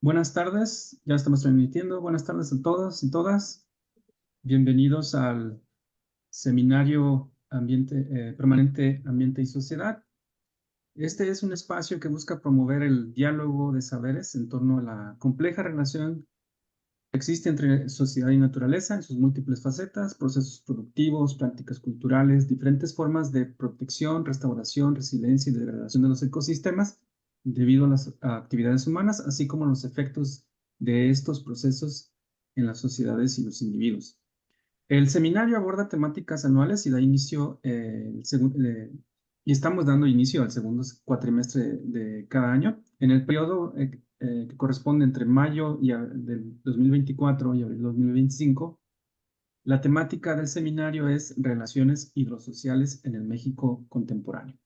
Buenas tardes, ya estamos transmitiendo. Buenas tardes a todos y todas. Bienvenidos al seminario permanente Ambiente y Sociedad. Este es un espacio que busca promover el diálogo de saberes en torno a la compleja relación que existe entre sociedad y naturaleza en sus múltiples facetas, procesos productivos, prácticas culturales, diferentes formas de protección, restauración, resiliencia y degradación de los ecosistemas debido a las actividades humanas, así como los efectos de estos procesos en las sociedades y los individuos. El seminario aborda temáticas anuales y da inicio y estamos dando inicio al segundo cuatrimestre de cada año. En el periodo que corresponde entre mayo del 2024 y abril del 2025, la temática del seminario es Relaciones hidrosociales en el México contemporáneo.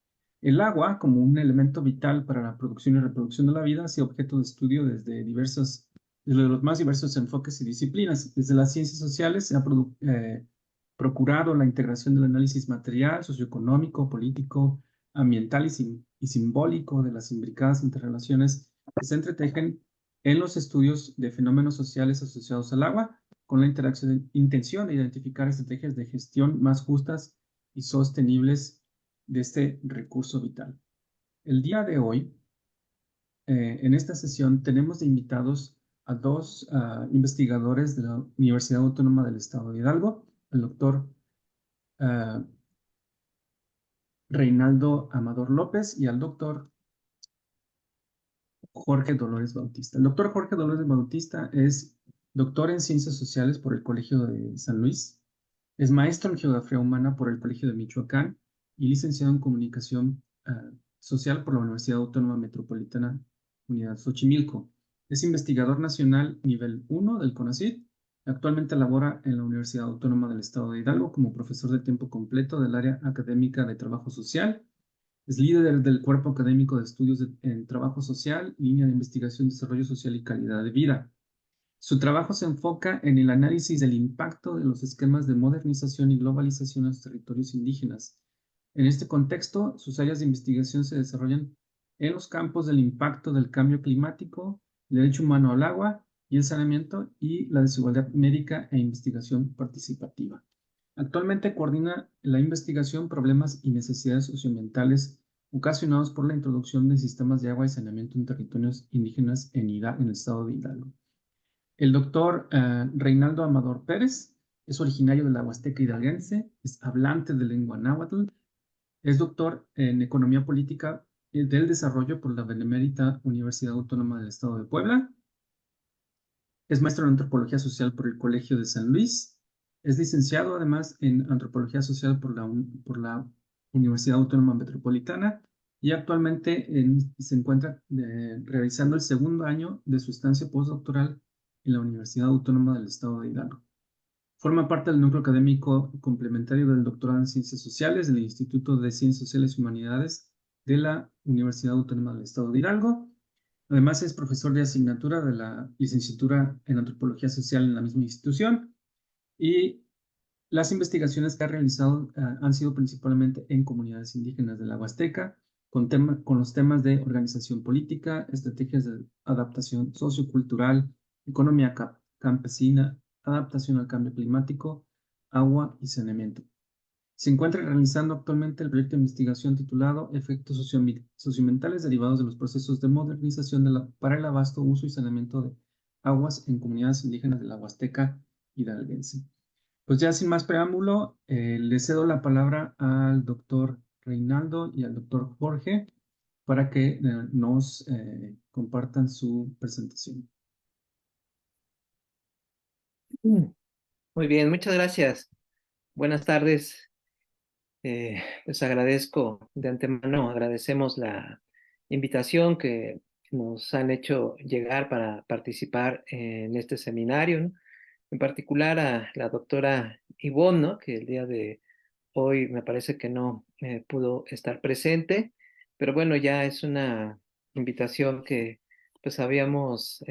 El agua, como un elemento vital para la producción y reproducción de la vida, ha sido objeto de estudio desde los más diversos enfoques y disciplinas. Desde las ciencias sociales se ha procurado la integración del análisis material, socioeconómico, político, ambiental y simbólico de las imbricadas interrelaciones que se entretejen en los estudios de fenómenos sociales asociados al agua, con la intención de identificar estrategias de gestión más justas y sostenibles de este recurso vital. El día de hoy, en esta sesión, tenemos de invitados a dos investigadores de la Universidad Autónoma del Estado de Hidalgo, el doctor Reinaldo Amador López y al doctor Jorge Dolores Bautista. El doctor Jorge Dolores Bautista es doctor en Ciencias Sociales por el Colegio de San Luis. Es maestro en Geografía Humana por el Colegio de Michoacán y licenciado en Comunicación Social por la Universidad Autónoma Metropolitana Unidad Xochimilco. Es investigador nacional nivel 1 del CONACYT. Actualmente labora en la Universidad Autónoma del Estado de Hidalgo como profesor de tiempo completo del área académica de trabajo social. Es líder del Cuerpo Académico de Estudios en Trabajo Social, línea de investigación, desarrollo social y calidad de vida. Su trabajo se enfoca en el análisis del impacto de los esquemas de modernización y globalización en los territorios indígenas. En este contexto, sus áreas de investigación se desarrollan en los campos del impacto del cambio climático, el derecho humano al agua y el saneamiento y la desigualdad médica e investigación participativa. Actualmente coordina la investigación, problemas y necesidades socioambientales ocasionados por la introducción de sistemas de agua y saneamiento en territorios indígenas en el estado de Hidalgo. El doctor Reinaldo Amador Pérez es originario de la Huasteca hidalguense, es hablante de lengua náhuatl, es doctor en Economía Política del Desarrollo por la Benemérita Universidad Autónoma del Estado de Puebla, es maestro en Antropología Social por el Colegio de San Luis, es licenciado además en Antropología Social por la Universidad Autónoma Metropolitana y actualmente se encuentra realizando el segundo año de su estancia postdoctoral en la Universidad Autónoma del Estado de Hidalgo. Forma parte del núcleo académico complementario del doctorado en Ciencias Sociales del Instituto de Ciencias Sociales y Humanidades de la Universidad Autónoma del Estado de Hidalgo. Además, es profesor de asignatura de la licenciatura en Antropología Social en la misma institución y las investigaciones que ha realizado han sido principalmente en comunidades indígenas de la Huasteca, con los temas de organización política, estrategias de adaptación sociocultural, economía campesina, adaptación al cambio climático, agua y saneamiento. Se encuentra realizando actualmente el proyecto de investigación titulado Efectos socioambientales derivados de los procesos de modernización para el abasto, uso y saneamiento de aguas en comunidades indígenas de la Huasteca hidalguense. Pues ya sin más preámbulo, le cedo la palabra al doctor Reinaldo y al doctor Jorge para que nos compartan su presentación. Muy bien, muchas gracias. Buenas tardes. Pues agradezco de antemano, agradecemos la invitación que nos han hecho llegar para participar en este seminario, ¿no? En particular a la doctora Ivonne, ¿no? Que el día de hoy me parece que no pudo estar presente, pero bueno, ya es una invitación que pues habíamos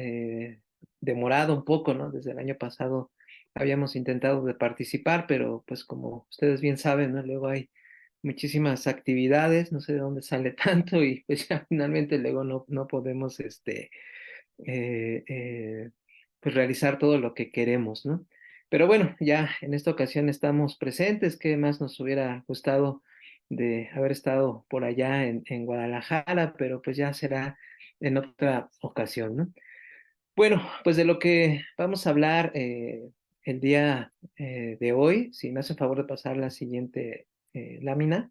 demorado un poco, ¿no? Desde el año pasado habíamos intentado de participar, pero pues como ustedes bien saben, ¿no? Luego hay muchísimas actividades, no sé de dónde sale tanto y pues ya finalmente luego no podemos pues realizar todo lo que queremos, ¿no? Pero bueno, ya en esta ocasión estamos presentes. ¿Qué más nos hubiera gustado de haber estado por allá en Guadalajara? Pero pues ya será en otra ocasión, ¿no? Bueno, pues de lo que vamos a hablar el día de hoy, si me hace favor de pasar la siguiente lámina,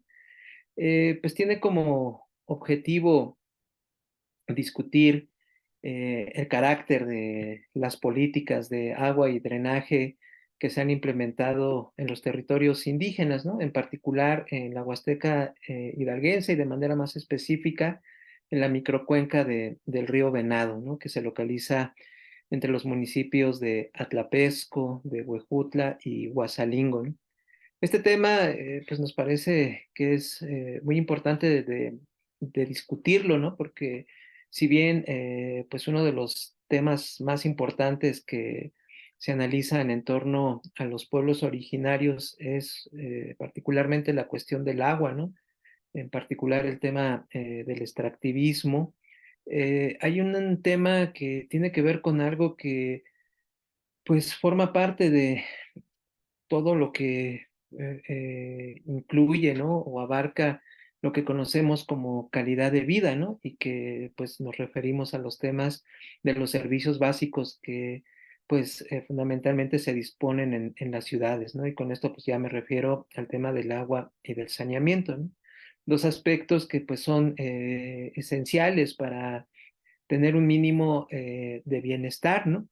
pues tiene como objetivo discutir el carácter de las políticas de agua y drenaje que se han implementado en los territorios indígenas, ¿no? En particular en la Huasteca hidalguense y de manera más específica en la microcuenca del río Venado, ¿no? Que se localiza entre los municipios de Atlapesco, de Huejutla y Huasalingo, ¿no? Este tema, pues nos parece que es muy importante de discutirlo, ¿no? Porque si bien, pues uno de los temas más importantes que se analizan en torno a los pueblos originarios es particularmente la cuestión del agua, ¿no? En particular el tema del extractivismo. Hay un tema que tiene que ver con algo que, pues, forma parte de todo lo que incluye, ¿no? O abarca lo que conocemos como calidad de vida, ¿no? Y que pues nos referimos a los temas de los servicios básicos que pues fundamentalmente se disponen en las ciudades, ¿no? Y con esto pues ya me refiero al tema del agua y del saneamiento, ¿no? Dos aspectos que pues son esenciales para tener un mínimo de bienestar, ¿no?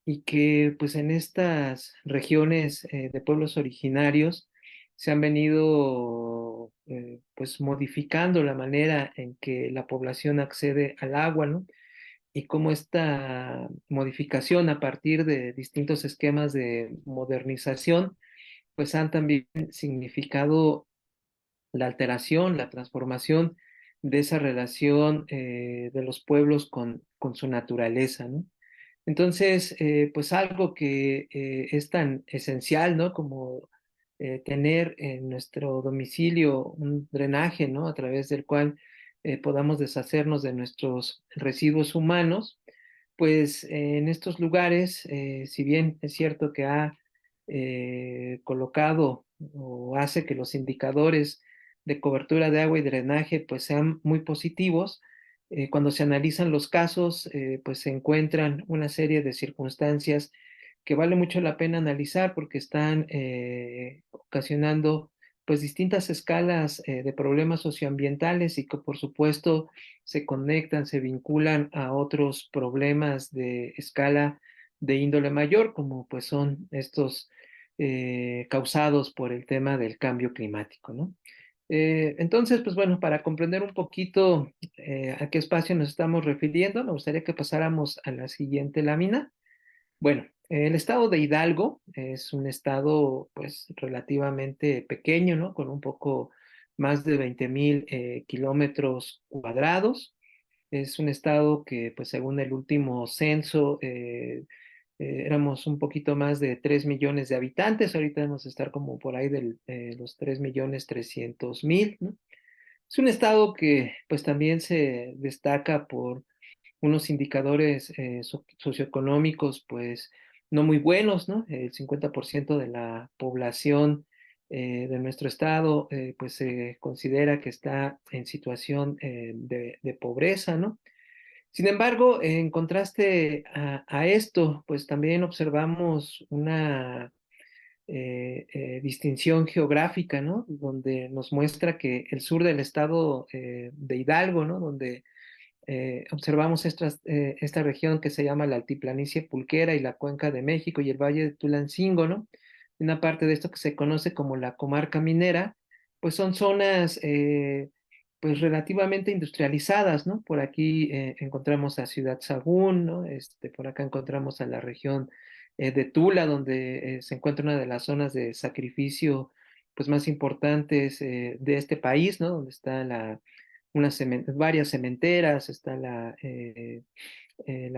Y que pues en estas regiones de pueblos originarios se han venido pues modificando la manera en que la población accede al agua, ¿no? Y cómo esta modificación a partir de distintos esquemas de modernización pues han también significado la alteración, la transformación de esa relación de los pueblos con su naturaleza, ¿no? Entonces, pues algo que es tan esencial, ¿no? Como tener en nuestro domicilio un drenaje, ¿no? A través del cual podamos deshacernos de nuestros residuos humanos, pues en estos lugares, si bien es cierto que ha colocado o hace que los indicadores de cobertura de agua y drenaje pues sean muy positivos, cuando se analizan los casos, pues se encuentran una serie de circunstancias que vale mucho la pena analizar porque están ocasionando pues distintas escalas de problemas socioambientales y que por supuesto se conectan, se vinculan a otros problemas de escala de índole mayor, como pues son estos causados por el tema del cambio climático, ¿no? Entonces, pues bueno, para comprender un poquito a qué espacio nos estamos refiriendo, me gustaría que pasáramos a la siguiente lámina. Bueno, el estado de Hidalgo es un estado pues relativamente pequeño, ¿no? Con un poco más de 20,000 kilómetros cuadrados. Es un estado que pues según el último censo éramos un poquito más de 3 millones de habitantes. Ahorita vamos a estar como por ahí de los 3,300,000, ¿no? Es un estado que pues también se destaca por unos indicadores socioeconómicos pues no muy buenos, ¿no? El 50% de la población de nuestro estado pues se considera que está en situación de pobreza, ¿no? Sin embargo, en contraste a esto, pues también observamos una distinción geográfica, ¿no? Donde nos muestra que el sur del estado de Hidalgo, ¿no? Donde observamos esta región que se llama la Altiplanicie Pulquera y la Cuenca de México y el Valle de Tulancingo, ¿no? Una parte de esto que se conoce como la comarca minera, pues son zonas pues relativamente industrializadas, ¿no? Por aquí encontramos a Ciudad Sagún, ¿no? Por acá encontramos a la región de Tula, donde se encuentra una de las zonas de sacrificio pues más importantes de este país, ¿no? Donde está varias cementeras, está la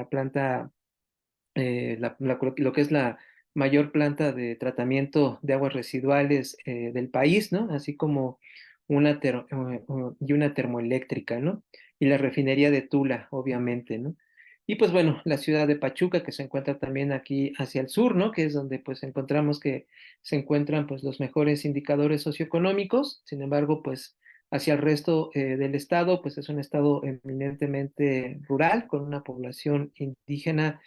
planta, lo que es la mayor planta de tratamiento de aguas residuales del país, ¿no? Así como y una termoeléctrica, ¿no? Y la refinería de Tula, obviamente, ¿no? Y pues bueno, la ciudad de Pachuca, que se encuentra también aquí hacia el sur, ¿no? Que es donde pues encontramos que se encuentran pues los mejores indicadores socioeconómicos. Sin embargo, pues hacia el resto del estado, pues es un estado eminentemente rural, con una población indígena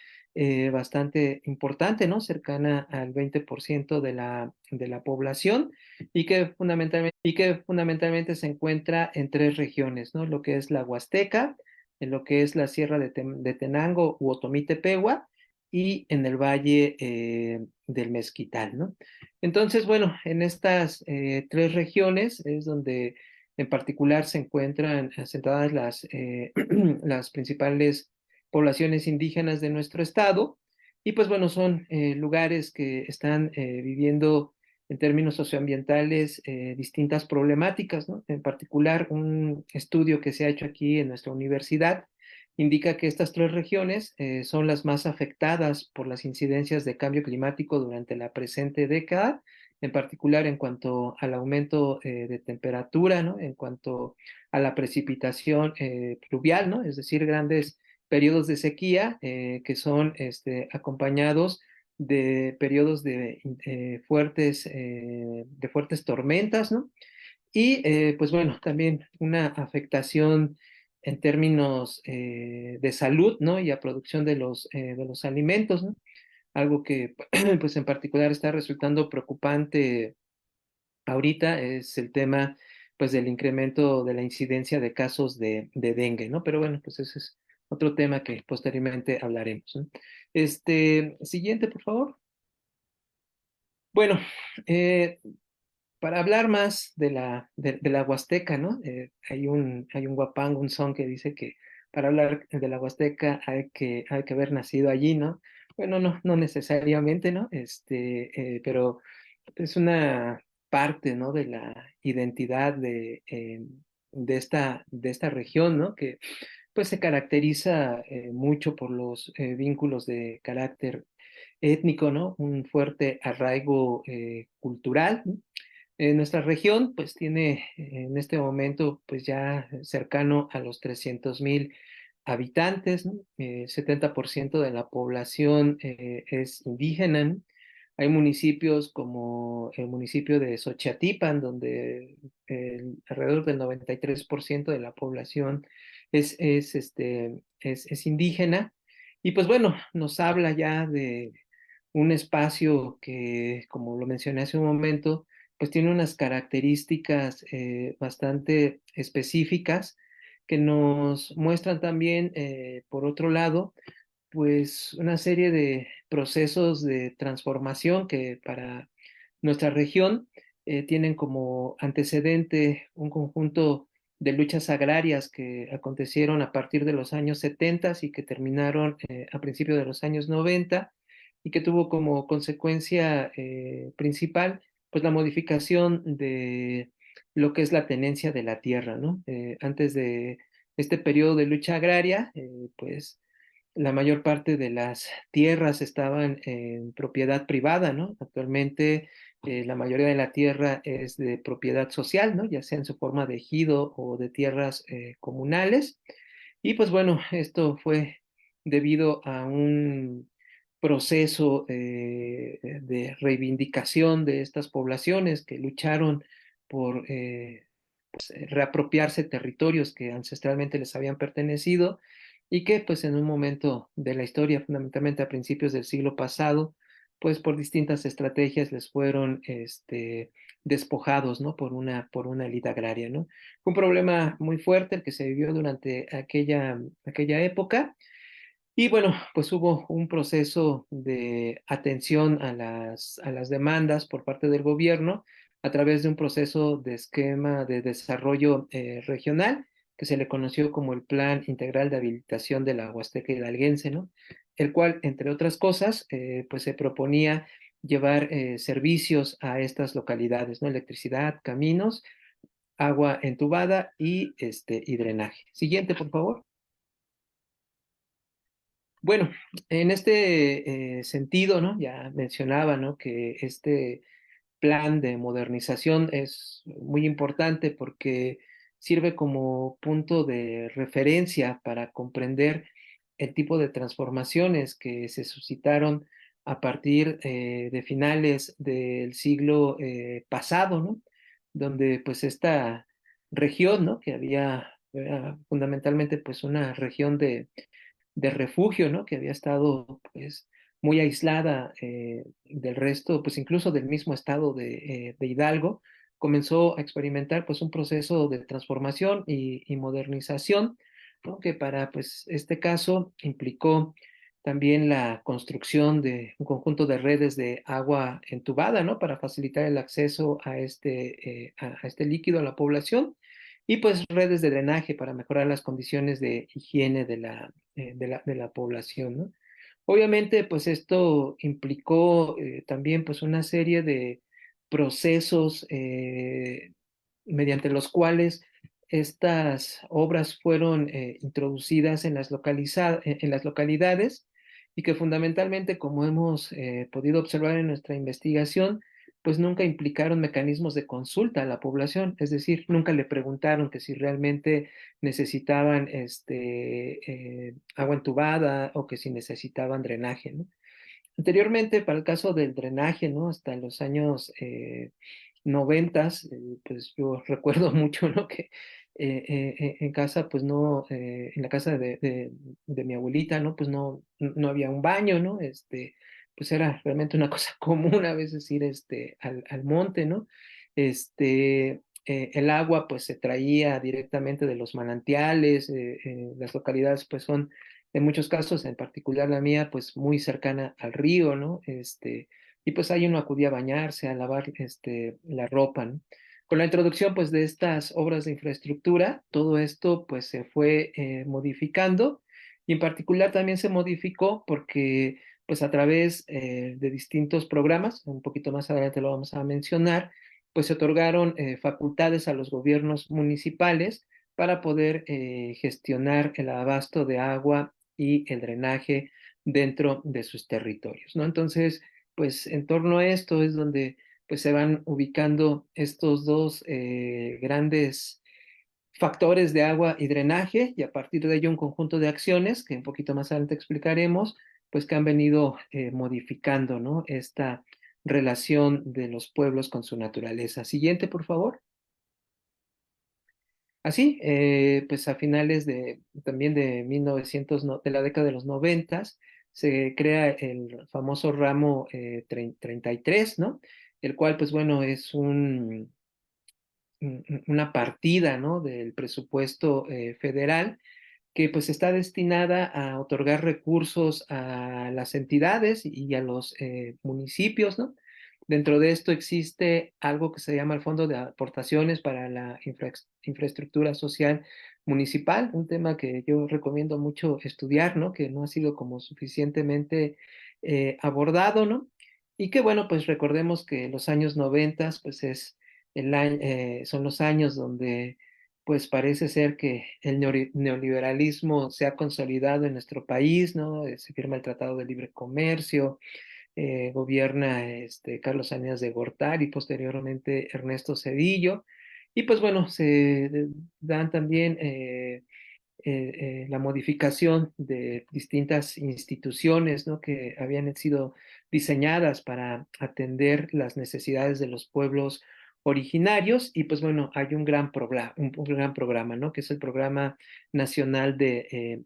bastante importante, ¿no? Cercana al 20% de la población y que fundamentalmente se encuentra en tres regiones, ¿no? Lo que es la Huasteca, en lo que es la Sierra de Tenango u Otomí-Tepehua y en el Valle del Mezquital, ¿no? Entonces, bueno, en estas tres regiones es donde en particular se encuentran asentadas las principales poblaciones indígenas de nuestro estado y pues bueno, son lugares que están viviendo en términos socioambientales distintas problemáticas, ¿no? En particular, un estudio que se ha hecho aquí en nuestra universidad indica que estas tres regiones son las más afectadas por las incidencias de cambio climático durante la presente década, en particular en cuanto al aumento de temperatura, ¿no? En cuanto a la precipitación pluvial, ¿no? Es decir, grandes periodos de sequía que son acompañados de periodos de fuertes tormentas, ¿no? Y pues bueno, también una afectación en términos de salud, ¿no? Y a producción de los alimentos, ¿no? Algo que pues en particular está resultando preocupante ahorita es el tema pues del incremento de la incidencia de casos de dengue, ¿no? Pero bueno, pues ese es otro tema que posteriormente hablaremos, ¿no? Siguiente, por favor. Bueno, eh, para hablar más de la Huasteca, ¿no? Hay un guapango, un son que dice que para hablar de la Huasteca hay que haber nacido allí, ¿no? Bueno, no necesariamente, ¿no? Pero es una parte, ¿no? De la identidad de esta región, ¿no? Que pues se caracteriza mucho por los vínculos de carácter étnico, ¿no? Un fuerte arraigo cultural, ¿no? Nuestra región, pues, tiene en este momento, pues, ya cercano a los 300,000 habitantes, ¿no? 70% de la población es indígena, ¿no? Hay municipios como el municipio de Xochiatípan, donde alrededor del 93% de la población es indígena. Y pues bueno, nos habla ya de un espacio que, como lo mencioné hace un momento, pues tiene unas características bastante específicas que nos muestran también, por otro lado, pues una serie de procesos de transformación que para nuestra región tienen como antecedente un conjunto de luchas agrarias que acontecieron a partir de los años 70 y que terminaron a principios de los años 90 y que tuvo como consecuencia principal pues la modificación de lo que es la tenencia de la tierra, ¿no? Antes de este periodo de lucha agraria, pues la mayor parte de las tierras estaban en propiedad privada, ¿no? Actualmente la mayoría de la tierra es de propiedad social, ¿no? Ya sea en su forma de ejido o de tierras comunales. Y pues bueno, esto fue debido a un proceso de reivindicación de estas poblaciones que lucharon por reapropiarse territorios que ancestralmente les habían pertenecido y que pues en un momento de la historia, fundamentalmente a principios del siglo pasado, pues por distintas estrategias les fueron despojados, ¿no? Por una élite agraria, ¿no? Fue un problema muy fuerte el que se vivió durante aquella época. Y bueno, pues hubo un proceso de atención a las demandas por parte del gobierno a través de un proceso de esquema de desarrollo regional que se le conoció como el Plan Integral de Habilitación de la Huasteca Hidalguense, ¿no? El cual, entre otras cosas, pues se proponía llevar servicios a estas localidades, ¿no? Electricidad, caminos, agua entubada y drenaje. Siguiente, por favor. Bueno, en este sentido, ¿no? Ya mencionaba, ¿no? Que este plan de modernización es muy importante porque sirve como punto de referencia para comprender el tipo de transformaciones que se suscitaron a partir de finales del siglo pasado, ¿no? Donde pues esta región, ¿no? Que era fundamentalmente pues una región de refugio, ¿no? Que había estado pues muy aislada del resto, pues incluso del mismo estado de Hidalgo, comenzó a experimentar pues un proceso de transformación y modernización, ¿no? Que para pues este caso implicó también la construcción de un conjunto de redes de agua entubada, ¿no? Para facilitar el acceso a este líquido a la población y pues redes de drenaje para mejorar las condiciones de higiene de la población, ¿no? Obviamente, pues esto implicó también pues una serie de procesos mediante los cuales estas obras fueron introducidas en en las localidades y que fundamentalmente, como hemos podido observar en nuestra investigación, pues nunca implicaron mecanismos de consulta a la población, es decir, nunca le preguntaron que si realmente necesitaban agua entubada o que si necesitaban drenaje, ¿no? Anteriormente, para el caso del drenaje, ¿no? Hasta los años noventas, pues yo recuerdo mucho, ¿no? Que en casa, pues no, en la casa de mi abuelita, ¿no? Pues no había un baño, ¿no? Pues era realmente una cosa común a veces ir al monte, ¿no? El agua, pues se traía directamente de los manantiales, las localidades, pues son en muchos casos, en particular la mía, pues muy cercana al río, ¿no? Y pues ahí uno acudía a bañarse, a lavar la ropa, ¿no? Con la introducción pues de estas obras de infraestructura, todo esto pues se fue modificando y en particular también se modificó porque pues a través de distintos programas, un poquito más adelante lo vamos a mencionar, pues se otorgaron facultades a los gobiernos municipales para poder gestionar el abasto de agua y el drenaje dentro de sus territorios, ¿no? Entonces, pues en torno a esto es donde pues se van ubicando estos dos grandes factores de agua y drenaje y a partir de ello un conjunto de acciones que un poquito más adelante explicaremos, pues que han venido modificando, ¿no? Esta relación de los pueblos con su naturaleza. Siguiente, por favor. Así, pues a finales también de 1900, de la década de los 90, se crea el famoso ramo 33, ¿no? El cual, pues bueno, es una partida, ¿no? Del presupuesto federal que pues está destinada a otorgar recursos a las entidades y a los municipios, ¿no? Dentro de esto existe algo que se llama el Fondo de Aportaciones para la Infraestructura Social Municipal, un tema que yo recomiendo mucho estudiar, ¿no? Que no ha sido como suficientemente abordado, ¿no? Y que bueno, pues recordemos que los años 90, pues son los años donde pues parece ser que el neoliberalismo se ha consolidado en nuestro país, ¿no? Se firma el Tratado de Libre Comercio, gobierna Carlos Salinas de Gortari y posteriormente Ernesto Zedillo. Y pues bueno, dan también la modificación de distintas instituciones, ¿no? Que habían sido diseñadas para atender las necesidades de los pueblos originarios y pues bueno, hay un gran programa, ¿no? Que es el Programa Nacional de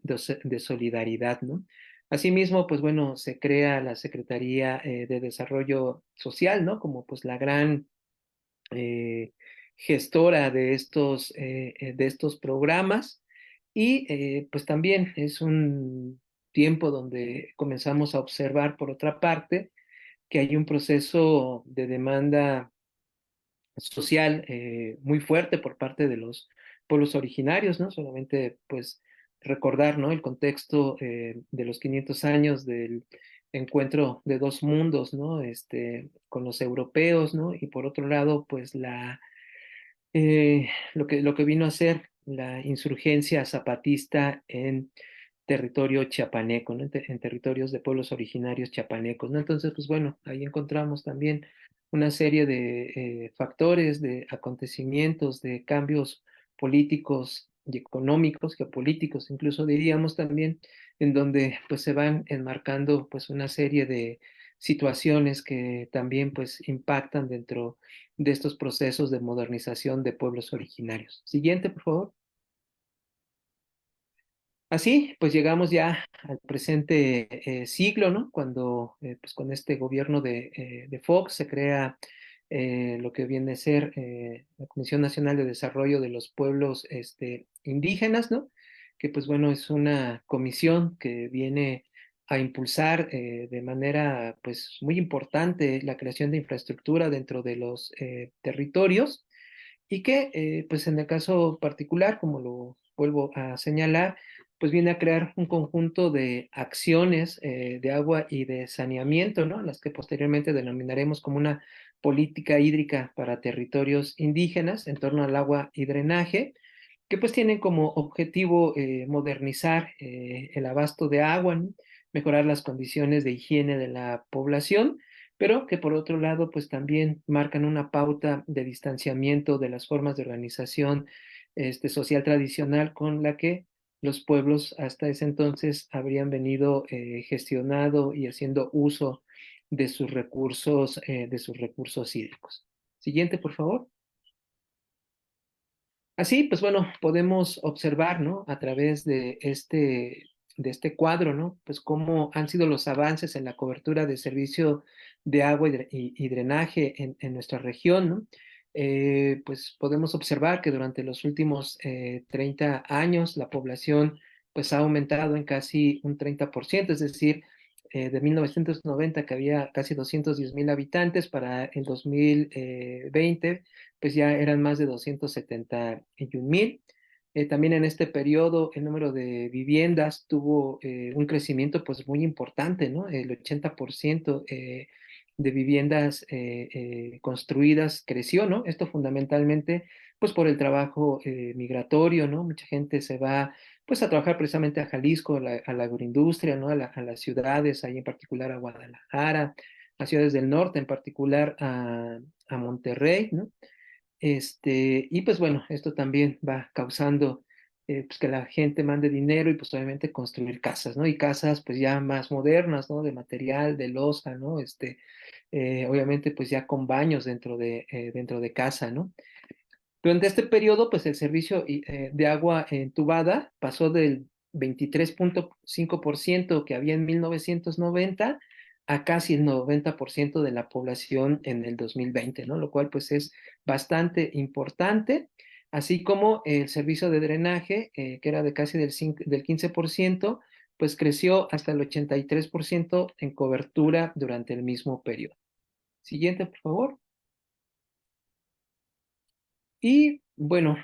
Solidaridad, ¿no? Asimismo, pues bueno, se crea la Secretaría de Desarrollo Social, ¿no? Como pues la gran eh, gestora de estos programas y pues también es un tiempo donde comenzamos a observar, por otra parte, que hay un proceso de demanda social muy fuerte por parte de los pueblos originarios, ¿no? Solamente, pues, recordar, ¿no? El contexto de los 500 años del encuentro de dos mundos, ¿no? Con los europeos, ¿no? Y por otro lado, pues, lo que vino a ser la insurgencia zapatista en territorio chiapaneco, ¿no? En territorios de pueblos originarios chiapanecos, ¿no? Entonces, pues bueno, ahí encontramos también una serie de factores, de acontecimientos, de cambios políticos y económicos, geopolíticos, incluso diríamos también, en donde pues se van enmarcando pues una serie de situaciones que también pues impactan dentro de estos procesos de modernización de pueblos originarios. Siguiente, por favor. Así, pues llegamos ya al presente siglo, ¿no? Cuando, pues con este gobierno de Fox se crea lo que viene a ser la Comisión Nacional de Desarrollo de los Pueblos Indígenas, ¿no? Que, pues bueno, es una comisión que viene a impulsar de manera, pues, muy importante la creación de infraestructura dentro de los territorios y que, pues en el caso particular, como lo vuelvo a señalar, pues viene a crear un conjunto de acciones de agua y de saneamiento, ¿no? Las que posteriormente denominaremos como una política hídrica para territorios indígenas en torno al agua y drenaje, que pues tienen como objetivo modernizar el abasto de agua, ¿no? Mejorar las condiciones de higiene de la población, pero que por otro lado pues también marcan una pauta de distanciamiento de las formas de organización social tradicional con la que los pueblos hasta ese entonces habrían venido gestionado y haciendo uso de sus recursos hídricos. Siguiente, por favor. Así, pues bueno, podemos observar, ¿no? A través de este cuadro, ¿no? Pues cómo han sido los avances en la cobertura de servicio de agua y drenaje en nuestra región, ¿no? Pues podemos observar que durante los últimos 30 años la población pues ha aumentado en casi un 30%, es decir, de 1990 que había casi 210,000 habitantes para el 2020 pues ya eran más de 271,000. También en este periodo el número de viviendas tuvo un crecimiento pues muy importante, ¿no? El 80% de viviendas construidas creció, ¿no? Esto fundamentalmente pues por el trabajo migratorio, ¿no? Mucha gente se va pues a trabajar precisamente a Jalisco, a la agroindustria, ¿no? A las ciudades, ahí en particular a Guadalajara, a ciudades del norte, en particular a Monterrey, ¿no? Y pues bueno, esto también va causando pues que la gente mande dinero y pues obviamente construir casas, ¿no? Y casas pues ya más modernas, ¿no? De material, de loza, ¿no? Obviamente pues ya con baños dentro de casa, ¿no? Durante este periodo pues el servicio de agua entubada pasó del 23,5% que había en 1990 a casi el 90% de la población en el 2020, ¿no? Lo cual pues es bastante importante, así como el servicio de drenaje, que era de casi del 15%, pues creció hasta el 83% en cobertura durante el mismo periodo. Siguiente, por favor. Y bueno,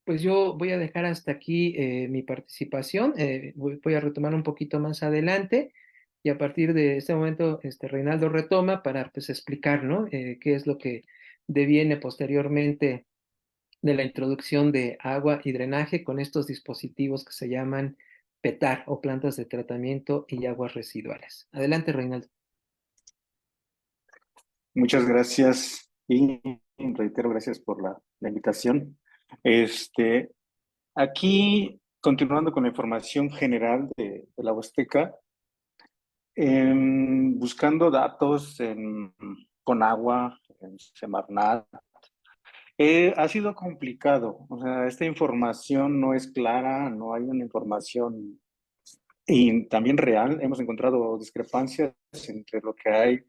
pues yo voy a dejar hasta aquí mi participación. Voy a retomar un poquito más adelante y a partir de este momento, Reinaldo retoma para pues explicar, ¿no? Qué es lo que deviene posteriormente de la introducción de agua y drenaje con estos dispositivos que se llaman PETAR o plantas de tratamiento y aguas residuales. Adelante, Reinaldo. Muchas gracias y reitero gracias por la invitación. Este, Aquí, continuando con la información general de la Huasteca, buscando datos con agua, en Semarnat, ha sido complicado. O sea, esta información no es clara, no hay una información y también real. Hemos encontrado discrepancias entre lo que hay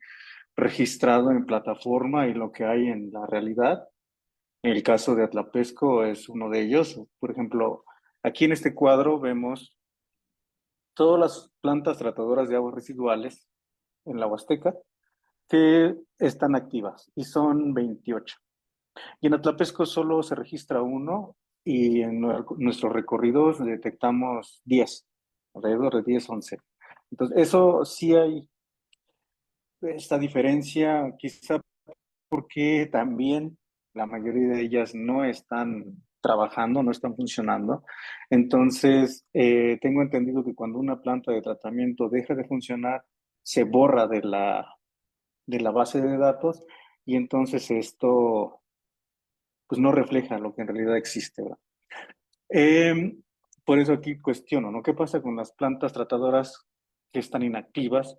registrado en plataforma y lo que hay en la realidad. El caso de Atlapesco es uno de ellos. Por ejemplo, aquí en este cuadro vemos todas las plantas tratadoras de aguas residuales en la Huasteca que están activas y son 28. Y en Atlapesco solo se registra uno y en nuestros recorridos detectamos 10, alrededor de 10, 11. Entonces, eso sí hay esta diferencia, quizá porque también la mayoría de ellas no están trabajando, no están funcionando. Entonces, tengo entendido que cuando una planta de tratamiento deja de funcionar, se borra de la base de datos y entonces esto pues no refleja lo que en realidad existe, ¿verdad? Por eso aquí cuestiono, ¿no? ¿Qué pasa con las plantas tratadoras que están inactivas?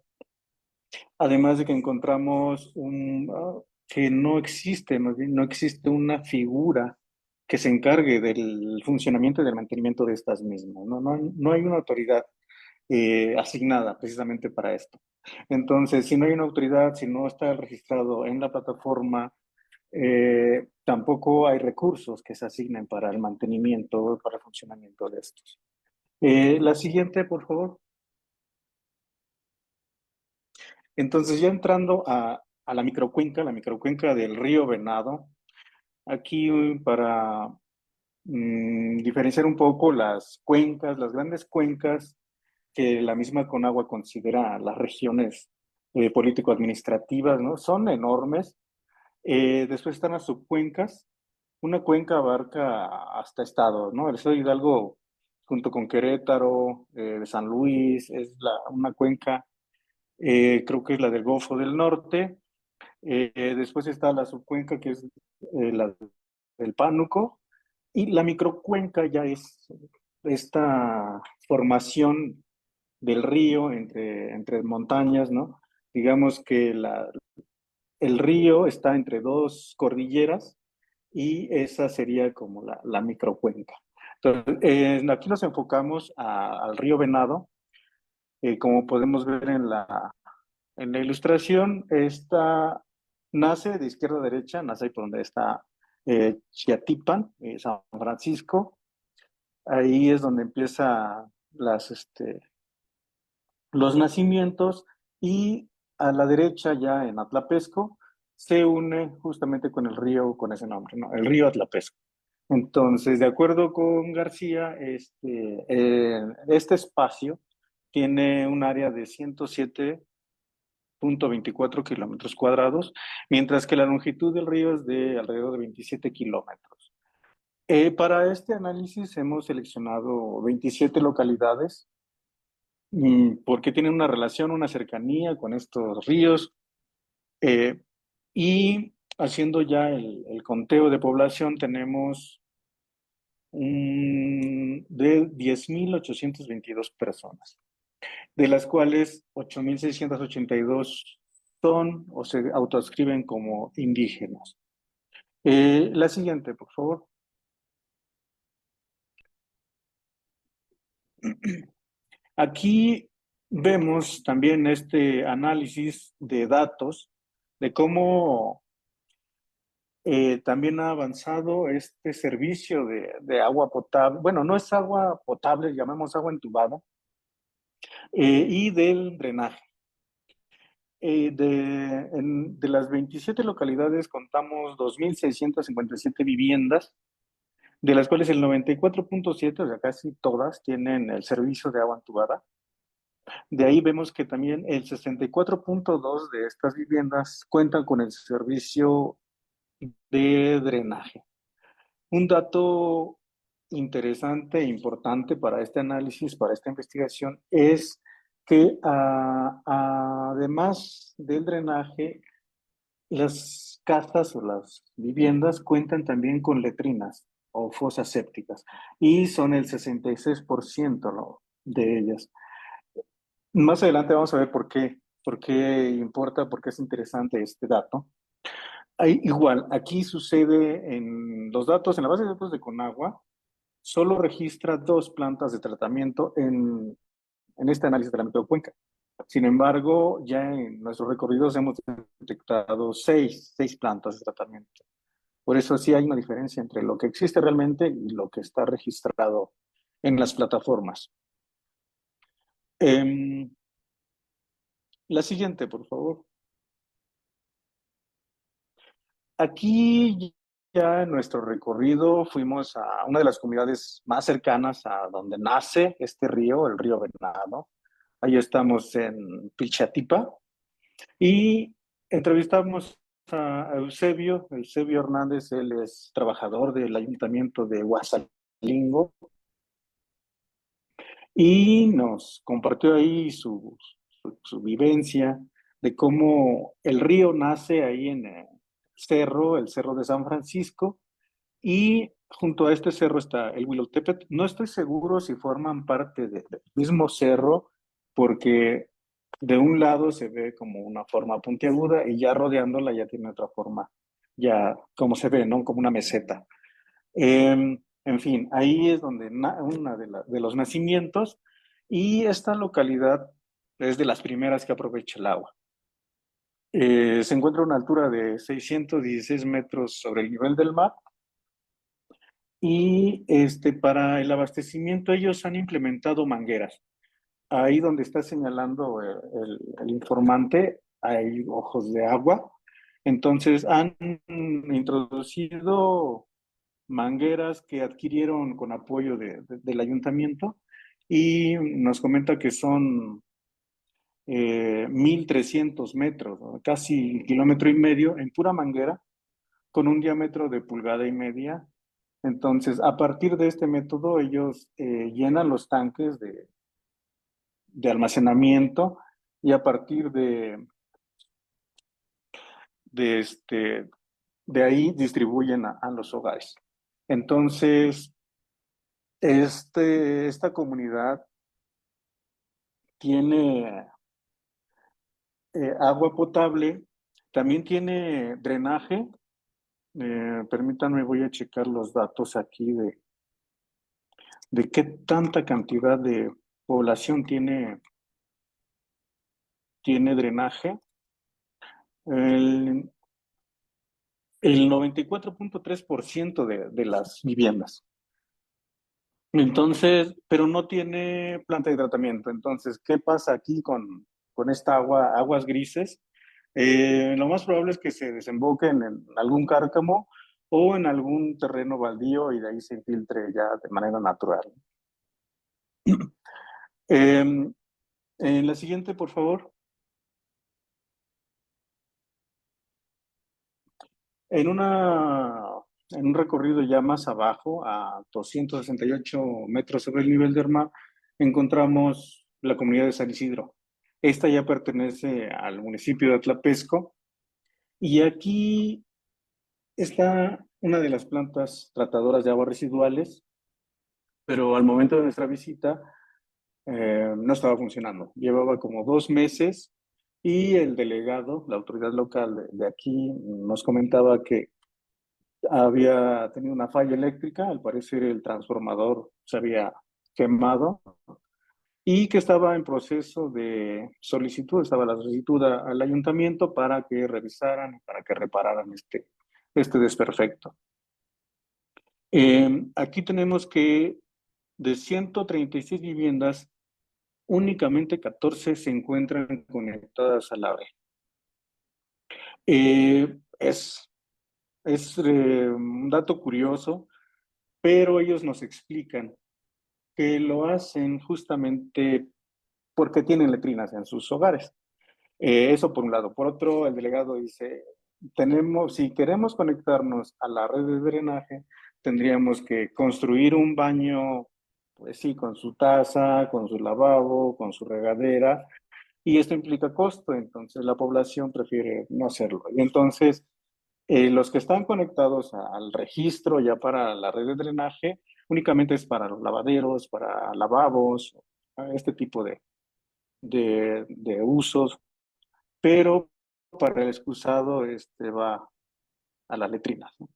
Además de que encontramos que no existe, más bien, no existe una figura que se encargue del funcionamiento y del mantenimiento de estas mismas, ¿no? No hay una autoridad asignada precisamente para esto. Entonces, si no hay una autoridad, si no está registrado en la plataforma, tampoco hay recursos que se asignen para el mantenimiento, para el funcionamiento de estos. La siguiente, por favor. Entonces, ya entrando a la microcuenca del río Venado, aquí para diferenciar un poco las cuencas, las grandes cuencas que la misma Conagua considera las regiones político-administrativas, ¿no? Son enormes. Después están las subcuencas. Una cuenca abarca hasta estados, ¿no? El estado de Hidalgo, junto con Querétaro, de San Luis, es una cuenca, creo que es la del Golfo del Norte. Después está la subcuenca, que es la del Pánuco, y la microcuenca ya es esta formación del río entre montañas, ¿no? Digamos que el río está entre dos cordilleras y esa sería como la microcuenca. Entonces, aquí nos enfocamos al río Venado. Como podemos ver en la ilustración, esta nace de izquierda a derecha, nace ahí por donde está Chiatipan, San Francisco. Ahí es donde empieza los nacimientos, y a la derecha, ya en Atlapesco, se une justamente con el río con ese nombre, ¿no? El río Atlapesco. Entonces, de acuerdo con García, este espacio tiene un área de 107.24 kilómetros cuadrados, mientras que la longitud del río es de alrededor de 27 kilómetros. Para este análisis hemos seleccionado 27 localidades porque tienen una relación, una cercanía con estos ríos, y haciendo ya el conteo de población tenemos de 10.822 personas, de las cuales 8.682 son o se autoascriben como indígenas. La siguiente, por favor. Aquí vemos también este análisis de datos de cómo también ha avanzado este servicio de agua potable. Bueno, no es agua potable, llamamos agua entubada, y del drenaje. De las 27 localidades contamos 2.657 viviendas, de las cuales el 94.7, o sea, casi todas, tienen el servicio de agua entubada. De ahí vemos que también el 64.2 de estas viviendas cuentan con el servicio de drenaje. Un dato interesante e importante para este análisis, para esta investigación, es que además del drenaje, las casas o las viviendas cuentan también con letrinas o fosas sépticas, y son el 66%, ¿no?, de ellas. Más adelante vamos a ver por qué importa, por qué es interesante este dato. Igual, aquí sucede en los datos, en la base de datos de Conagua, solo registra 2 plantas de tratamiento en este análisis de la microcuenca. Sin embargo, ya en nuestros recorridos hemos detectado 6 plantas de tratamiento. Por eso sí hay una diferencia entre lo que existe realmente y lo que está registrado en las plataformas. La siguiente, por favor. Aquí ya en nuestro recorrido fuimos a una de las comunidades más cercanas a donde nace este río, el río Venado. Ahí estamos en Pilchatipa y entrevistamos a Eusebio Hernández. Él es trabajador del ayuntamiento de Huasalingo y nos compartió ahí su vivencia de cómo el río nace ahí en el cerro de San Francisco, y junto a este cerro está el Huilotepet. No estoy seguro si forman parte del mismo cerro, porque de un lado se ve como una forma puntiaguda y ya rodeándola ya tiene otra forma, ya como se ve, ¿no? Como una meseta. En fin, ahí es donde una de los nacimientos, y esta localidad es de las primeras que aprovecha el agua. Se encuentra a una altura de 616 metros sobre el nivel del mar, y para el abastecimiento ellos han implementado mangueras. Ahí donde está señalando el informante hay ojos de agua. Entonces han introducido mangueras que adquirieron con apoyo del ayuntamiento, y nos comenta que son 1.300 metros, ¿no? Casi 1,5 kilómetros en pura manguera, con un diámetro de 1,5 pulgadas. Entonces, a partir de este método, ellos llenan los tanques de almacenamiento, y a partir de, este, de ahí distribuyen a los hogares. Entonces, esta comunidad tiene agua potable, también tiene drenaje. Permítanme, voy a checar los datos aquí de qué tanta cantidad de población tiene drenaje. El, el 94,3% de las viviendas. Entonces, pero no tiene planta de tratamiento. Entonces, ¿qué pasa aquí con esta aguas grises? Lo más probable es que se desemboquen en algún cárcamo o en algún terreno baldío, y de ahí se infiltre ya de manera natural. En la siguiente, por favor. En un recorrido ya más abajo, a 268 metros sobre el nivel del mar, encontramos la comunidad de San Isidro. Esta ya pertenece al municipio de Atlapesco, y aquí está una de las plantas tratadoras de aguas residuales, pero al momento de nuestra visita no estaba funcionando. Llevaba como 2 meses, y el delegado, la autoridad local de aquí, nos comentaba que había tenido una falla eléctrica. Al parecer el transformador se había quemado, y que estaba en proceso de solicitud, estaba la solicitud al ayuntamiento para que revisaran, para que repararan este desperfecto. Aquí tenemos que de 136 viviendas, únicamente 14 se encuentran conectadas a la red. Es un dato curioso, pero ellos nos explican que lo hacen justamente porque tienen letrinas en sus hogares. Eso por un lado. Por otro, el delegado dice, si queremos conectarnos a la red de drenaje, tendríamos que construir un baño, pues sí, con su taza, con su lavabo, con su regadera, y esto implica costo. Entonces la población prefiere no hacerlo. Y entonces los que están conectados al registro ya para la red de drenaje, únicamente es para los lavaderos, para lavabos, este tipo de usos, pero para el excusado va a las letrinas, ¿no?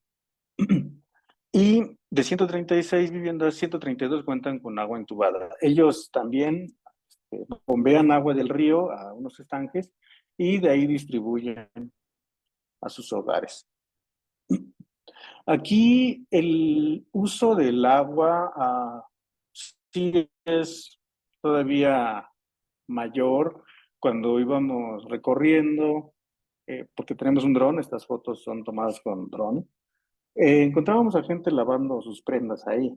Y de 136 viviendas, 132 cuentan con agua entubada. Ellos también bombean agua del río a unos estanques, y de ahí distribuyen a sus hogares. Aquí el uso del agua sí es todavía mayor. Cuando íbamos recorriendo, porque tenemos un dron, estas fotos son tomadas con dron, encontrábamos a gente lavando sus prendas ahí.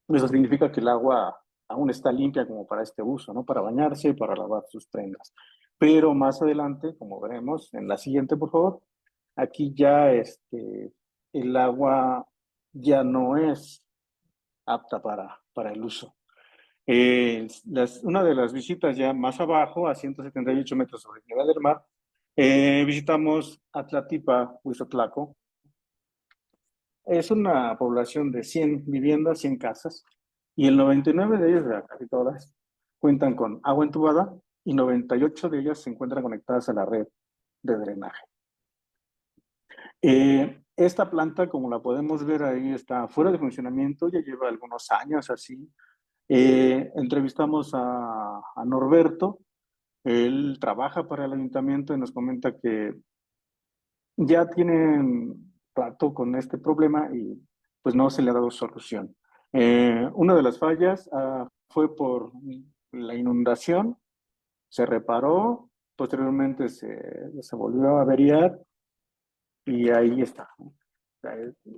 Eso significa que el agua aún está limpia como para este uso, ¿no? Para bañarse y para lavar sus prendas. Pero más adelante, como veremos en la siguiente, por favor, aquí ya el agua ya no es apta para el uso. Una de las visitas ya más abajo, a 178 metros sobre el nivel del mar, visitamos Atlatipa, Huizotlaco. es una población de 100 viviendas, 100 casas, y el 99 de ellas, casi todas, cuentan con agua entubada y 98 de ellas se encuentran conectadas a la red de drenaje. Esta planta, como la podemos ver ahí, está fuera de funcionamiento, ya lleva algunos años así. Entrevistamos a Norberto, él trabaja para el ayuntamiento y nos comenta que ya tienen rato con este problema y pues no se le ha dado solución. Una de las fallas fue por la inundación, se reparó, posteriormente se volvió a averiar y ahí está.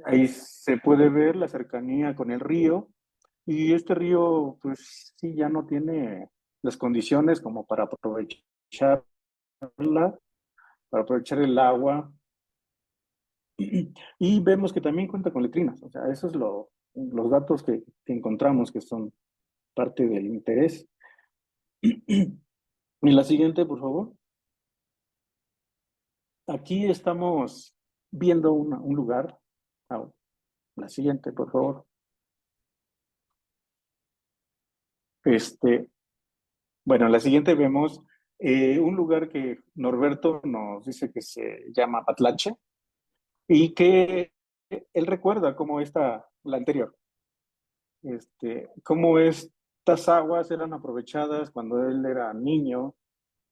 Ahí se puede ver la cercanía con el río y este río pues sí ya no tiene las condiciones como para aprovecharla, para aprovechar el agua. Y vemos que también cuenta con letrinas, o sea, esos son los datos que encontramos que son parte del interés. Y la siguiente, por favor. Aquí estamos viendo un lugar. La siguiente, por favor. Bueno, en la siguiente vemos un lugar que Norberto nos dice que se llama Patlache y que él recuerda como la anterior. Cómo estas aguas eran aprovechadas cuando él era niño, o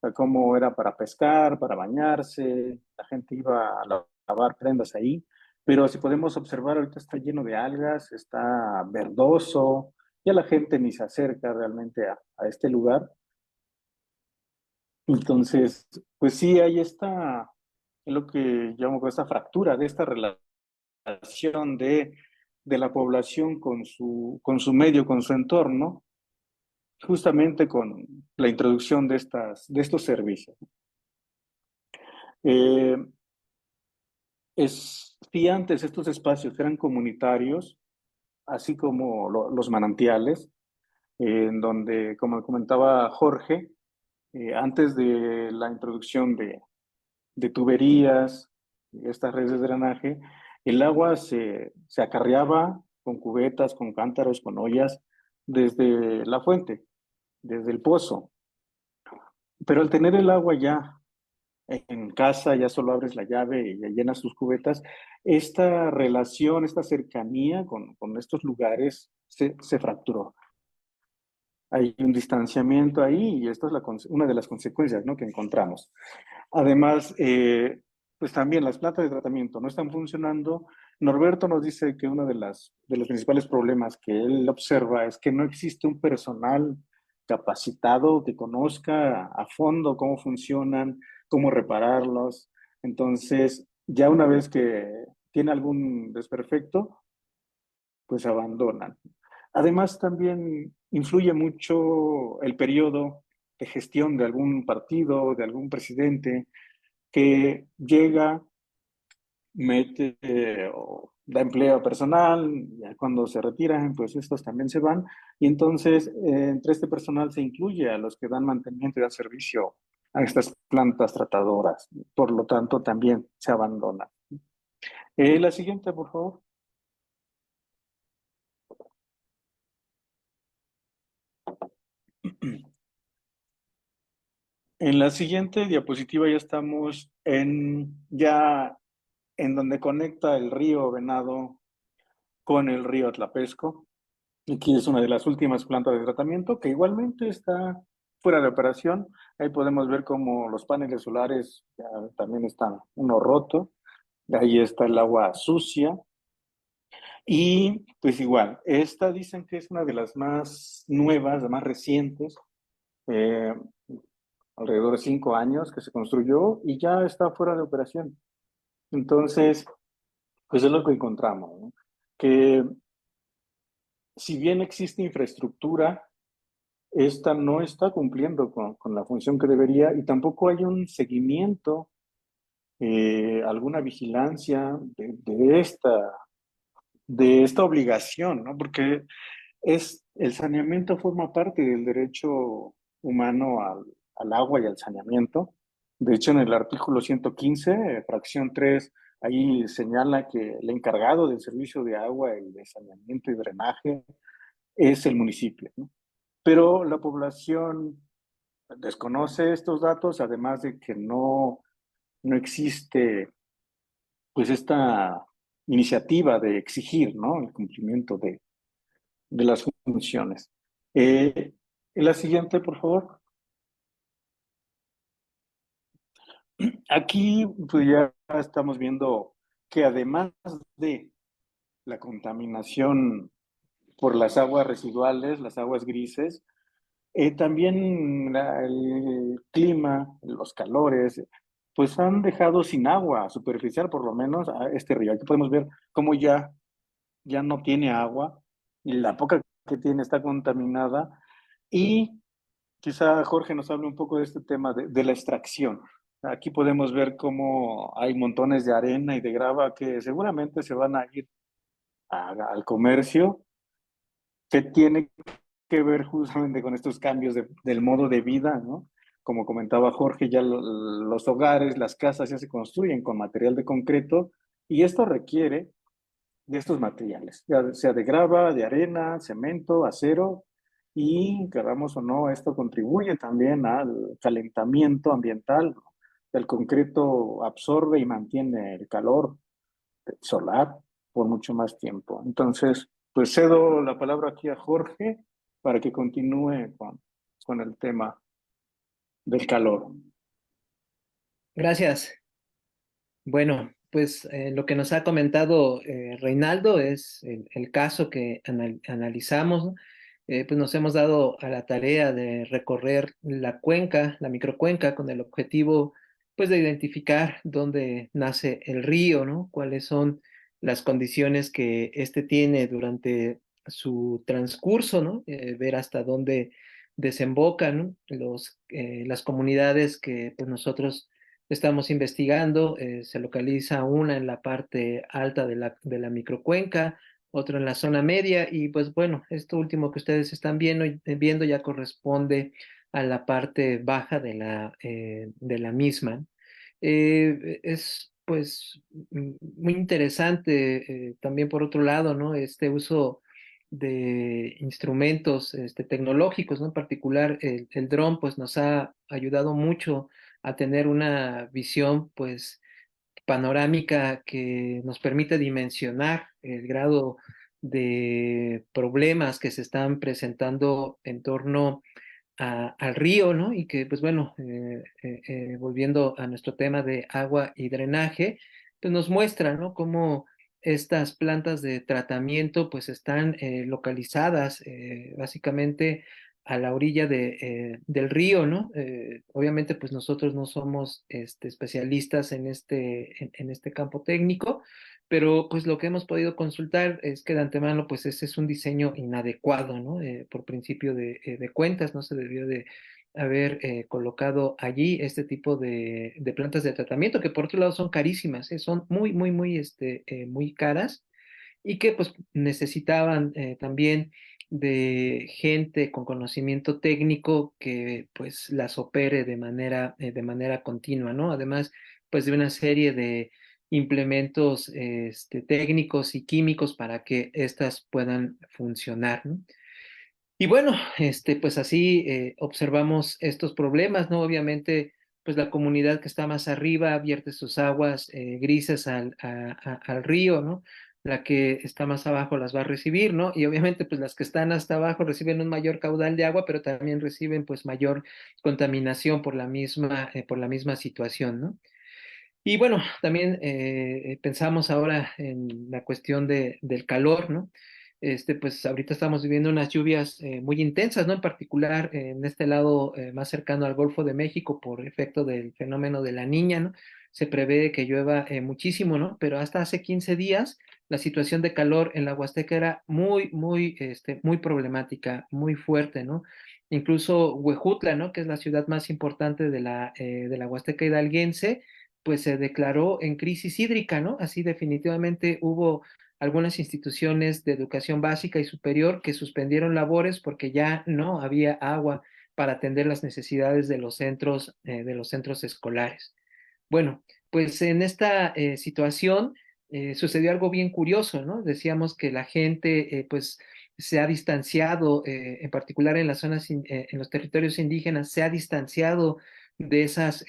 sea, cómo era para pescar, para bañarse, la gente iba a lavar prendas ahí, pero si podemos observar, ahorita está lleno de algas, está verdoso, ya la gente ni se acerca realmente a este lugar. Entonces, pues sí, hay es lo que llamo esta fractura de esta relación de la población con su medio, con su entorno, justamente con la introducción de estos servicios. Si antes estos espacios eran comunitarios, así como los manantiales, en donde, como comentaba Jorge, antes de la introducción de tuberías, estas redes de drenaje, el agua se acarreaba con cubetas, con cántaros, con ollas, desde la fuente, desde el pozo. Pero al tener el agua ya en casa, ya solo abres la llave y ya llenas tus cubetas, esta relación, esta cercanía con estos lugares se fracturó. Hay un distanciamiento ahí y esta es una de las consecuencias, ¿no?, que encontramos. Además, pues también las plantas de tratamiento no están funcionando. Norberto nos dice que uno de los principales problemas que él observa es que no existe un personal capacitado que conozca a fondo cómo funcionan, cómo repararlos. Entonces, ya una vez que tiene algún desperfecto, pues abandonan. Además, también influye mucho el periodo de gestión de algún partido, de algún presidente, que llega, mete o da empleo personal, ya cuando se retiran, pues estos también se van, y entonces entre este personal se incluye a los que dan mantenimiento y dan servicio a estas plantas tratadoras, por lo tanto también se abandona. La siguiente, por favor. En la siguiente diapositiva ya estamos ya en donde conecta el río Venado con el río Atlapesco. Aquí es una de las últimas plantas de tratamiento que igualmente está fuera de operación. Ahí podemos ver como los paneles solares ya también están uno roto. Ahí está el agua sucia. Y pues igual, esta dicen que es una de las más nuevas, más recientes, alrededor de 5 años que se construyó y ya está fuera de operación. Entonces, pues es lo que encontramos, ¿no? Que si bien existe infraestructura, esta no está cumpliendo con la función que debería y tampoco hay un seguimiento, alguna vigilancia de esta obligación, ¿no? Porque el saneamiento forma parte del derecho humano al agua y al saneamiento. De hecho, en el artículo 115, fracción 3, Ahí señala que el encargado del servicio de agua y de saneamiento y drenaje es el municipio, ¿no? Pero la población desconoce estos datos, además de que no existe pues esta iniciativa de exigir, ¿no? El cumplimiento de las funciones. La siguiente, por favor. Aquí pues ya estamos viendo que además de la contaminación por las aguas residuales, las aguas grises, también el clima, los calores, pues han dejado sin agua superficial, por lo menos, a este río. Aquí podemos ver cómo ya no tiene agua y la poca que tiene está contaminada. Y quizá Jorge nos hable un poco de este tema de la extracción. Aquí podemos ver cómo hay montones de arena y de grava que seguramente se van a ir al comercio, que tiene que ver justamente con estos cambios del modo de vida, ¿no? Como comentaba Jorge, ya los hogares, las casas ya se construyen con material de concreto y esto requiere de estos materiales, ya sea de grava, de arena, cemento, acero, y queramos o no, esto contribuye también al calentamiento ambiental, ¿no? El concreto absorbe y mantiene el calor solar por mucho más tiempo. Entonces, pues cedo la palabra aquí a Jorge para que continúe con el tema del calor. Gracias. Bueno, pues lo que nos ha comentado Reinaldo es el caso que analizamos, ¿no? Pues nos hemos dado a la tarea de recorrer la cuenca, la microcuenca, con el objetivo pues de identificar dónde nace el río, ¿no? Cuáles son las condiciones que éste tiene durante su transcurso, ¿no? Ver hasta dónde desembocan, ¿no? Las comunidades que pues nosotros estamos investigando. Se localiza una en la parte alta de la microcuenca, otro en la zona media, y pues bueno, esto último que ustedes están viendo ya corresponde a la parte baja de la misma. Es pues muy interesante también por otro lado, ¿no? Este uso de instrumentos tecnológicos, ¿no? En particular el dron, pues nos ha ayudado mucho a tener una visión, pues, panorámica que nos permite dimensionar el grado de problemas que se están presentando en torno al río, ¿no? Y que, pues bueno, volviendo a nuestro tema de agua y drenaje, pues nos muestra, ¿no? Cómo estas plantas de tratamiento, pues están localizadas básicamente a la orilla del río, ¿no? Obviamente, pues nosotros no somos especialistas en este campo técnico, pero pues lo que hemos podido consultar es que de antemano pues ese es un diseño inadecuado, ¿no? Por principio de cuentas, no se debió de haber colocado allí este tipo de plantas de tratamiento, que por otro lado son carísimas, son muy, muy, muy, muy caras, y que pues necesitaban también de gente con conocimiento técnico que pues las opere de manera continua, ¿no? Además, pues de una serie de implementos técnicos y químicos para que éstas puedan funcionar, ¿no? Y bueno, pues así observamos estos problemas, ¿no? Obviamente, pues la comunidad que está más arriba vierte sus aguas grises al río, ¿no? La que está más abajo las va a recibir, ¿no? Y obviamente, pues las que están hasta abajo reciben un mayor caudal de agua, pero también reciben, pues, mayor contaminación por la misma situación, ¿no? Y bueno, también pensamos ahora en la cuestión del calor, ¿no? Pues ahorita estamos viviendo unas lluvias muy intensas, ¿no? En particular en este lado más cercano al Golfo de México por efecto del fenómeno de la Niña, ¿no? Se prevé que llueva muchísimo, ¿no? Pero hasta hace 15 días la situación de calor en la Huasteca era muy, muy, muy problemática, muy fuerte, ¿no? Incluso Huejutla, ¿no? Que es la ciudad más importante de la Huasteca hidalguense, pues se declaró en crisis hídrica, ¿no? Así definitivamente hubo algunas instituciones de educación básica y superior que suspendieron labores porque ya no había agua para atender las necesidades de los centros escolares. Bueno, pues en esta situación sucedió algo bien curioso, ¿no? Decíamos que la gente pues se ha distanciado, en particular en las zonas, en los territorios indígenas, se ha distanciado de esas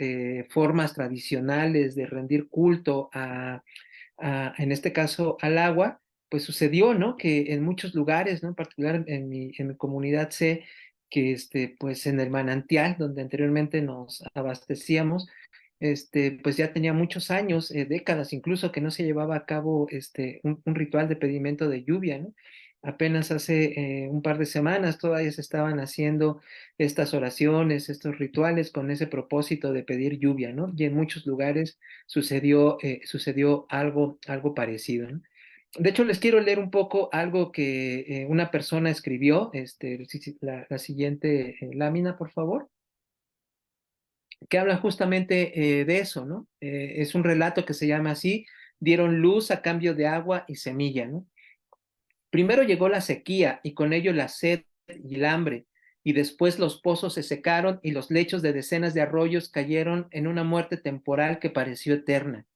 formas tradicionales de rendir culto en este caso, al agua. Pues sucedió, ¿no? Que en muchos lugares, ¿no? En particular en mi comunidad sé que, pues en el manantial donde anteriormente nos abastecíamos, pues ya tenía muchos años, décadas incluso, que no se llevaba a cabo un ritual de pedimento de lluvia, ¿no? Apenas hace un par de semanas todavía se estaban haciendo estas oraciones, estos rituales con ese propósito de pedir lluvia, ¿no? Y en muchos lugares sucedió algo parecido, ¿no? De hecho, les quiero leer un poco algo que una persona escribió, la siguiente lámina, por favor, que habla justamente de eso, ¿no? Es un relato que se llama así: dieron luz a cambio de agua y semilla, ¿no? Primero llegó la sequía y con ello la sed y el hambre, y después los pozos se secaron y los lechos de decenas de arroyos cayeron en una muerte temporal que pareció eterna.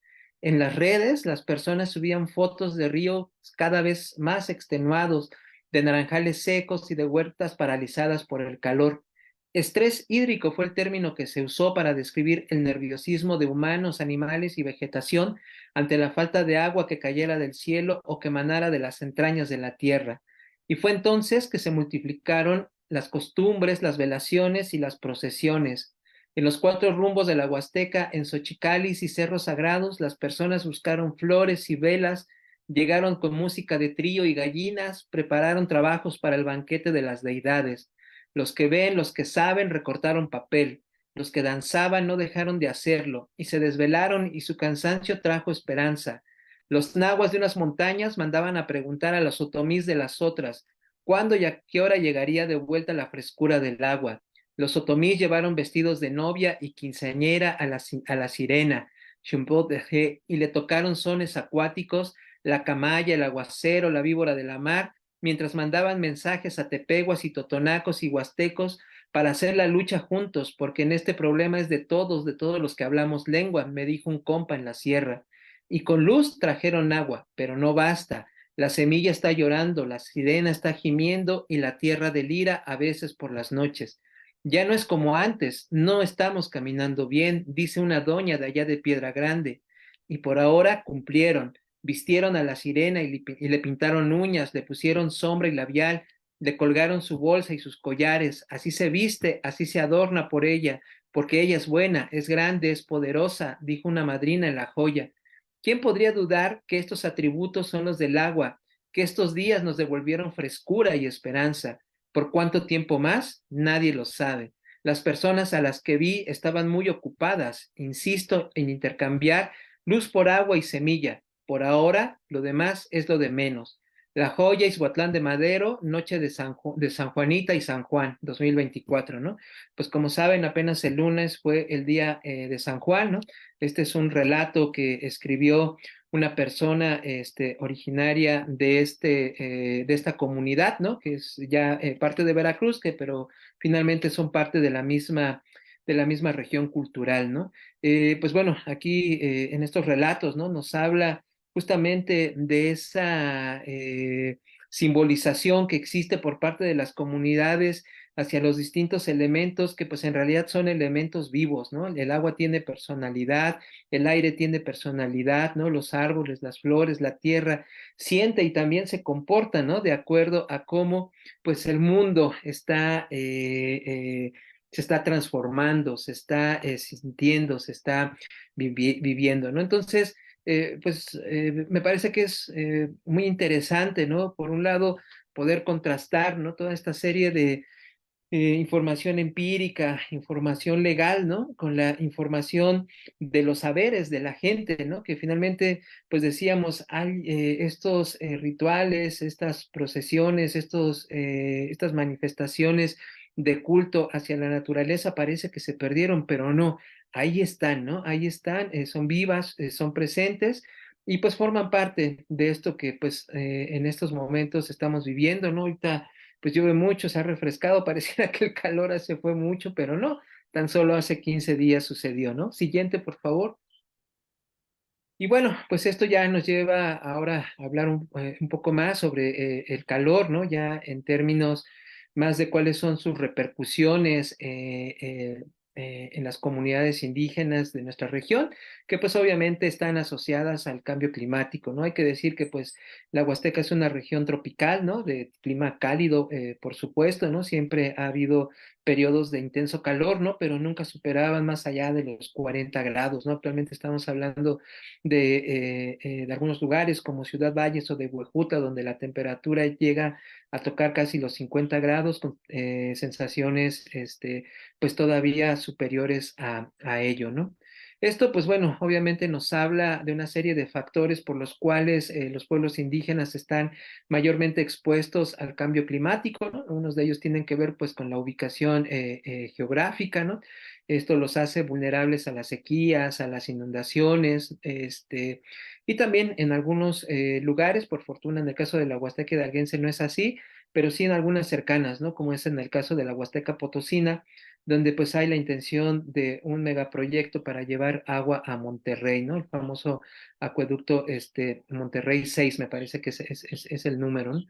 En las redes, las personas subían fotos de ríos cada vez más extenuados, de naranjales secos y de huertas paralizadas por el calor. Estrés hídrico fue el término que se usó para describir el nerviosismo de humanos, animales y vegetación ante la falta de agua que cayera del cielo o que emanara de las entrañas de la tierra. Y fue entonces que se multiplicaron las costumbres, las velaciones y las procesiones. En los cuatro rumbos de la Huasteca, en Xochicalis y cerros sagrados, las personas buscaron flores y velas, llegaron con música de trío y gallinas, prepararon trabajos para el banquete de las deidades. Los que ven, los que saben, recortaron papel. Los que danzaban no dejaron de hacerlo, y se desvelaron, y su cansancio trajo esperanza. Los nahuas de unas montañas mandaban a preguntar a los otomís de las otras, cuándo y a qué hora llegaría de vuelta la frescura del agua. Los otomís llevaron vestidos de novia y quinceañera a la sirena, y le tocaron sones acuáticos, la camaya, el aguacero, la víbora de la mar, mientras mandaban mensajes a tepehuas y totonacos y huastecos para hacer la lucha juntos, porque en este problema es de todos los que hablamos lengua, me dijo un compa en la sierra. Y con luz trajeron agua, pero no basta. La semilla está llorando, la sirena está gimiendo y la tierra delira a veces por las noches. Ya no es como antes, no estamos caminando bien, dice una doña de allá de Piedra Grande. Y por ahora cumplieron, vistieron a la sirena y le pintaron uñas, le pusieron sombra y labial, le colgaron su bolsa y sus collares, así se viste, así se adorna por ella, porque ella es buena, es grande, es poderosa, dijo una madrina en la joya. ¿Quién podría dudar que estos atributos son los del agua, que estos días nos devolvieron frescura y esperanza? ¿Por cuánto tiempo más? Nadie lo sabe. Las personas a las que vi estaban muy ocupadas, insisto, en intercambiar luz por agua y semilla. Por ahora, lo demás es lo de menos. La Joya, Izhuatlán de Madero, Noche de San Juanita y San Juan, 2024, ¿no? Pues como saben, apenas el lunes fue el día de San Juan, ¿no? Este es un relato que escribió una persona originaria de esta comunidad, ¿no? Que es ya parte de Veracruz, pero finalmente son parte de la misma región cultural, ¿no? Pues bueno, aquí en estos relatos, ¿no? Nos habla justamente de esa simbolización que existe por parte de las comunidades hacia los distintos elementos que pues en realidad son elementos vivos, ¿no? El agua tiene personalidad, el aire tiene personalidad, ¿no? Los árboles, las flores, la tierra siente y también se comporta, ¿no? De acuerdo a cómo pues el mundo se está transformando, se está sintiendo, se está viviendo, ¿no? Entonces, me parece que es muy interesante, ¿no? Por un lado, poder contrastar, ¿no? Toda esta serie de información empírica, información legal, ¿no? Con la información de los saberes de la gente, ¿no? Que finalmente, pues decíamos, hay estos rituales, estas procesiones, estas manifestaciones de culto hacia la naturaleza parece que se perdieron, pero no, ahí están, ¿no? Ahí están, son vivas, son presentes. Y pues forman parte de esto que pues en estos momentos estamos viviendo, ¿no? Ahorita pues llueve mucho, se ha refrescado, pareciera que el calor se fue mucho, pero no, tan solo hace 15 días sucedió, ¿no? Siguiente, por favor. Y bueno, pues esto ya nos lleva ahora a hablar un poco más sobre el calor, ¿no? Ya en términos más de cuáles son sus repercusiones en las comunidades indígenas de nuestra región, que pues obviamente están asociadas al cambio climático, ¿no? Hay que decir que pues la Huasteca es una región tropical, ¿no? De clima cálido, por supuesto, ¿no? Siempre ha habido periodos de intenso calor, ¿no? Pero nunca superaban más allá de los 40 grados, ¿no? Actualmente estamos hablando de algunos lugares como Ciudad Valles o de Huejutla, donde la temperatura llega a tocar casi los 50 grados, con sensaciones pues todavía superiores a ello, ¿no? Esto, pues bueno, obviamente nos habla de una serie de factores por los cuales los pueblos indígenas están mayormente expuestos al cambio climático, ¿no? Unos de ellos tienen que ver pues con la ubicación geográfica, ¿no? Esto los hace vulnerables a las sequías, a las inundaciones, y también en algunos lugares, por fortuna en el caso de la Huasteca hidalguense no es así, pero sí en algunas cercanas, ¿no? Como es en el caso de la Huasteca Potosina, donde pues hay la intención de un megaproyecto para llevar agua a Monterrey, ¿no? El famoso acueducto Monterrey 6, me parece que es el número, ¿no?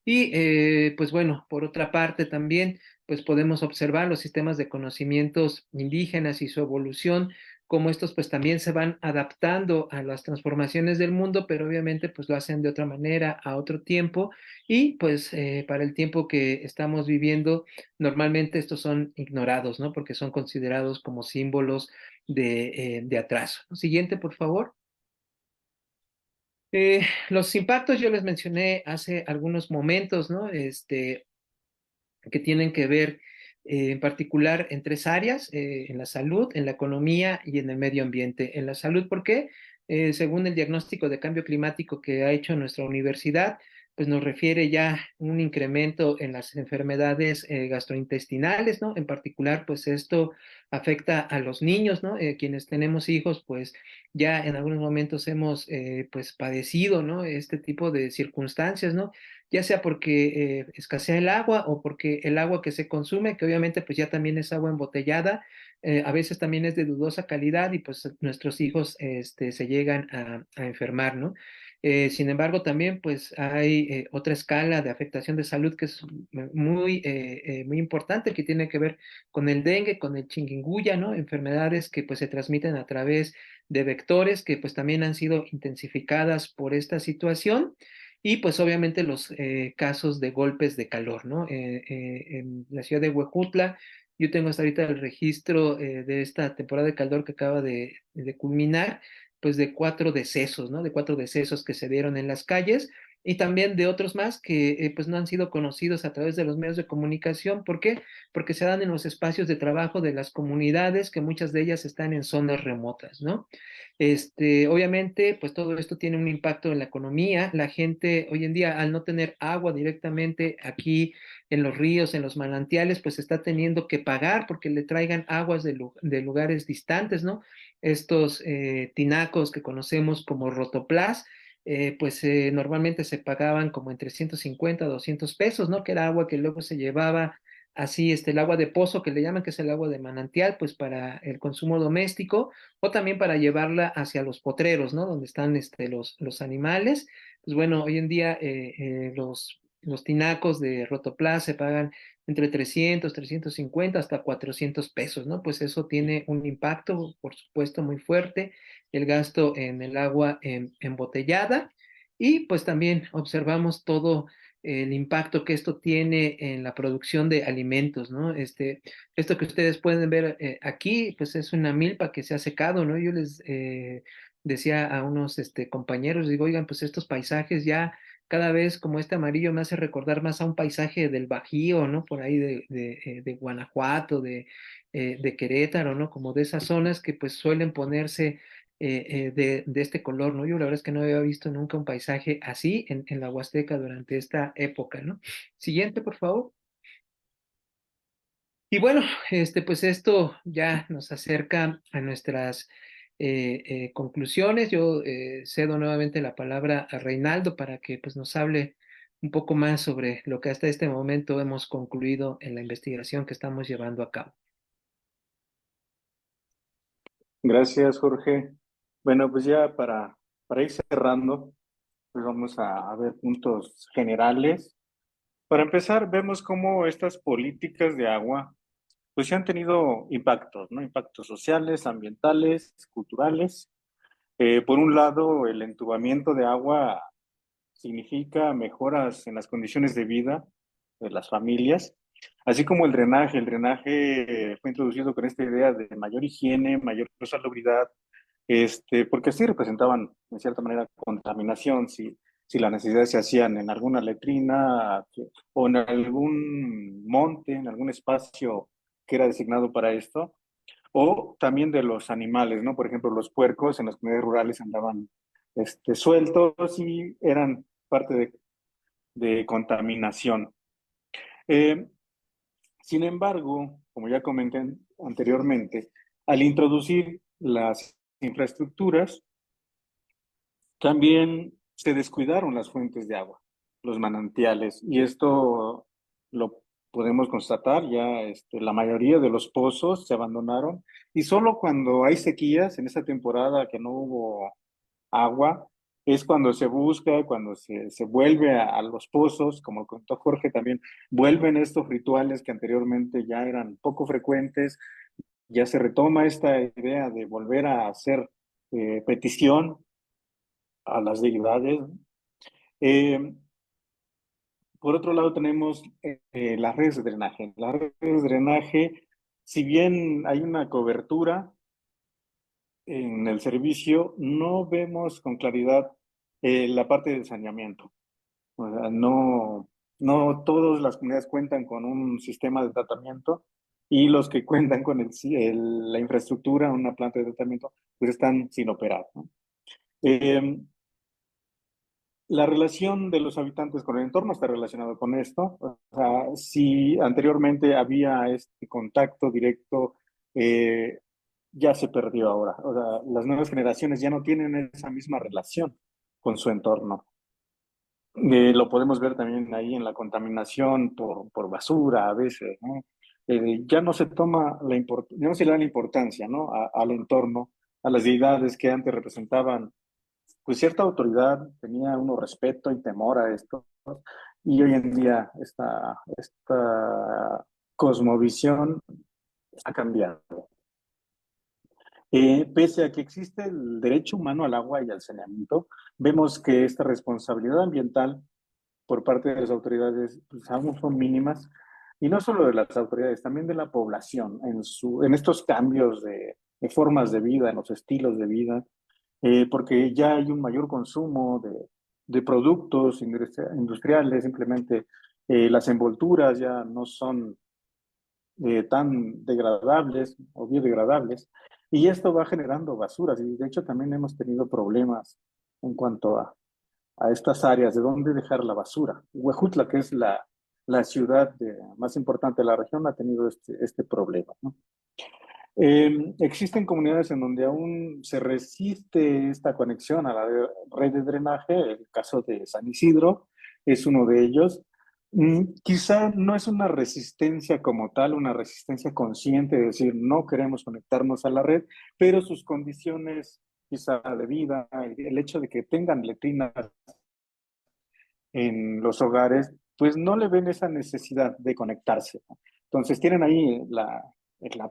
Y pues bueno, por otra parte también pues podemos observar los sistemas de conocimientos indígenas y su evolución, cómo estos pues también se van adaptando a las transformaciones del mundo, pero obviamente pues lo hacen de otra manera, a otro tiempo, y pues para el tiempo que estamos viviendo, normalmente estos son ignorados, ¿no? Porque son considerados como símbolos de atraso. Siguiente, por favor. Los impactos yo les mencioné hace algunos momentos, ¿no? Que tienen que ver en particular en tres áreas, en la salud, en la economía y en el medio ambiente. En la salud, ¿por qué? Según el diagnóstico de cambio climático que ha hecho nuestra universidad, pues nos refiere ya un incremento en las enfermedades gastrointestinales, ¿no? En particular, pues esto afecta a los niños, ¿no? Quienes tenemos hijos, pues ya en algunos momentos hemos pues padecido, ¿no? Este tipo de circunstancias, ¿no? Ya sea porque escasea el agua o porque el agua que se consume, que obviamente pues ya también es agua embotellada, a veces también es de dudosa calidad y pues nuestros hijos se llegan a enfermar, ¿no? Sin embargo, también pues hay otra escala de afectación de salud que es muy importante, que tiene que ver con el dengue, con el chikungunya, ¿no? Enfermedades que pues se transmiten a través de vectores que pues también han sido intensificadas por esta situación. Y pues obviamente los casos de golpes de calor, ¿no? En la ciudad de Huejutla, yo tengo hasta ahorita el registro de esta temporada de calor que acaba de culminar, pues de 4 decesos, ¿no? De 4 decesos que se dieron en las calles y también de otros más que pues no han sido conocidos a través de los medios de comunicación. ¿Por qué? Porque se dan en los espacios de trabajo de las comunidades, que muchas de ellas están en zonas remotas, ¿no? Obviamente, pues todo esto tiene un impacto en la economía. La gente hoy en día, al no tener agua directamente aquí en los ríos, en los manantiales, pues está teniendo que pagar porque le traigan aguas de lugares distantes, ¿no? Estos tinacos que conocemos como rotoplas, pues normalmente se pagaban como entre 150 a 200 pesos, ¿no? Que era agua que luego se llevaba así, el agua de pozo que le llaman, que es el agua de manantial, pues para el consumo doméstico o también para llevarla hacia los potreros, ¿no? Donde están los animales. Pues bueno, hoy en día los tinacos de Rotoplas se pagan entre 300, 350 hasta 400 pesos, ¿no? Pues eso tiene un impacto, por supuesto, muy fuerte, el gasto en el agua embotellada y pues también observamos todo el impacto que esto tiene en la producción de alimentos, ¿no? Esto que ustedes pueden ver aquí, pues es una milpa que se ha secado, ¿no? Yo les decía a unos compañeros, digo, oigan, pues estos paisajes ya cada vez como este amarillo me hace recordar más a un paisaje del Bajío, ¿no? Por ahí de Guanajuato, de Querétaro, ¿no? Como de esas zonas que pues suelen ponerse de este color, ¿no? Yo la verdad es que no había visto nunca un paisaje así en la Huasteca durante esta época, ¿no? Siguiente, por favor. Y bueno, pues esto ya nos acerca a nuestras conclusiones. Yo cedo nuevamente la palabra a Reinaldo para que pues nos hable un poco más sobre lo que hasta este momento hemos concluido en la investigación que estamos llevando a cabo. Gracias, Jorge. Bueno, pues ya para Para ir cerrando, pues vamos a ver puntos generales. Para empezar, vemos cómo estas políticas de agua pues sí han tenido impactos, ¿no? Impactos sociales, ambientales, culturales. Por un lado, el entubamiento de agua significa mejoras en las condiciones de vida de las familias, así como el drenaje. El drenaje fue introducido con esta idea de mayor higiene, mayor salubridad, porque sí representaban, en cierta manera, contaminación, si las necesidades se hacían en alguna letrina o en algún monte, en algún espacio que era designado para esto, o también de los animales, ¿no? Por ejemplo, los puercos en las comunidades rurales andaban sueltos y eran parte de contaminación. Eh, Sin embargo, como ya comenté anteriormente, al introducir las infraestructuras, también se descuidaron las fuentes de agua, los manantiales, y esto lo podemos constatar ya, la mayoría de los pozos se abandonaron, y solo cuando hay sequías, en esa temporada que no hubo agua, es cuando se busca, cuando se vuelve a los pozos, como contó Jorge también, vuelven estos rituales que anteriormente ya eran poco frecuentes, ya se retoma esta idea de volver a hacer petición a las deidades. Eh, por otro lado tenemos las redes de drenaje. Las redes de drenaje, si bien hay una cobertura en el servicio, no vemos con claridad la parte de saneamiento. O sea, no todas las comunidades cuentan con un sistema de tratamiento y los que cuentan con la infraestructura, una planta de tratamiento, pues están sin operar, ¿no? Eh, La relación de los habitantes con el entorno está relacionado con esto. O sea, si anteriormente había este contacto directo, eh, ya se perdió ahora. O sea, las nuevas generaciones ya no tienen esa misma relación con su entorno. Lo podemos ver también ahí en la contaminación por basura a veces, ¿no? Ya no se toma ya no se le da la importancia, ¿no? Al entorno, a las deidades que antes representaban pues cierta autoridad, tenía uno respeto y temor a esto, y hoy en día esta cosmovisión ha cambiado. Pese a que existe el derecho humano al agua y al saneamiento, vemos que esta responsabilidad ambiental por parte de las autoridades pues, aún son mínimas, y no solo de las autoridades, también de la población en estos cambios de formas de vida, en los estilos de vida, porque ya hay un mayor consumo de productos industriales, simplemente las envolturas ya no son tan degradables o biodegradables, y esto va generando basuras, y de hecho también hemos tenido problemas en cuanto a estas áreas de dónde dejar la basura. Huejutla, que es la ciudad más importante de la región, ha tenido este problema, ¿no? Existen comunidades en donde aún se resiste esta conexión a la red de drenaje. El caso de San Isidro es uno de ellos. Quizá no es una resistencia como tal, una resistencia consciente de decir no queremos conectarnos a la red, pero sus condiciones quizá de vida, el hecho de que tengan letrinas en los hogares, pues no le ven esa necesidad de conectarse, ¿no? Entonces tienen ahí la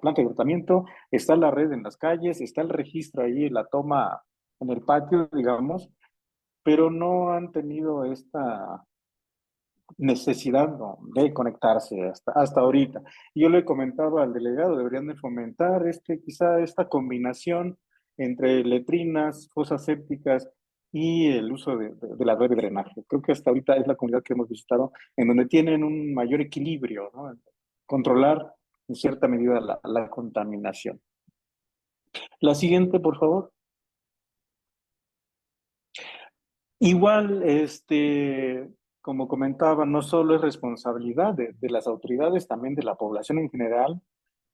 planta de tratamiento, está la red en las calles, está el registro ahí, la toma en el patio, digamos, pero no han tenido esta necesidad, ¿no?, de conectarse hasta ahorita. Y yo le he comentado al delegado, deberían de fomentar quizá esta combinación entre letrinas, fosas sépticas y el uso de la red de drenaje. Creo que hasta ahorita es la comunidad que hemos visitado en donde tienen un mayor equilibrio, ¿no? Controlar en cierta medida la contaminación. La siguiente, por favor. Igual, como comentaba, no solo es responsabilidad de las autoridades, también de la población en general,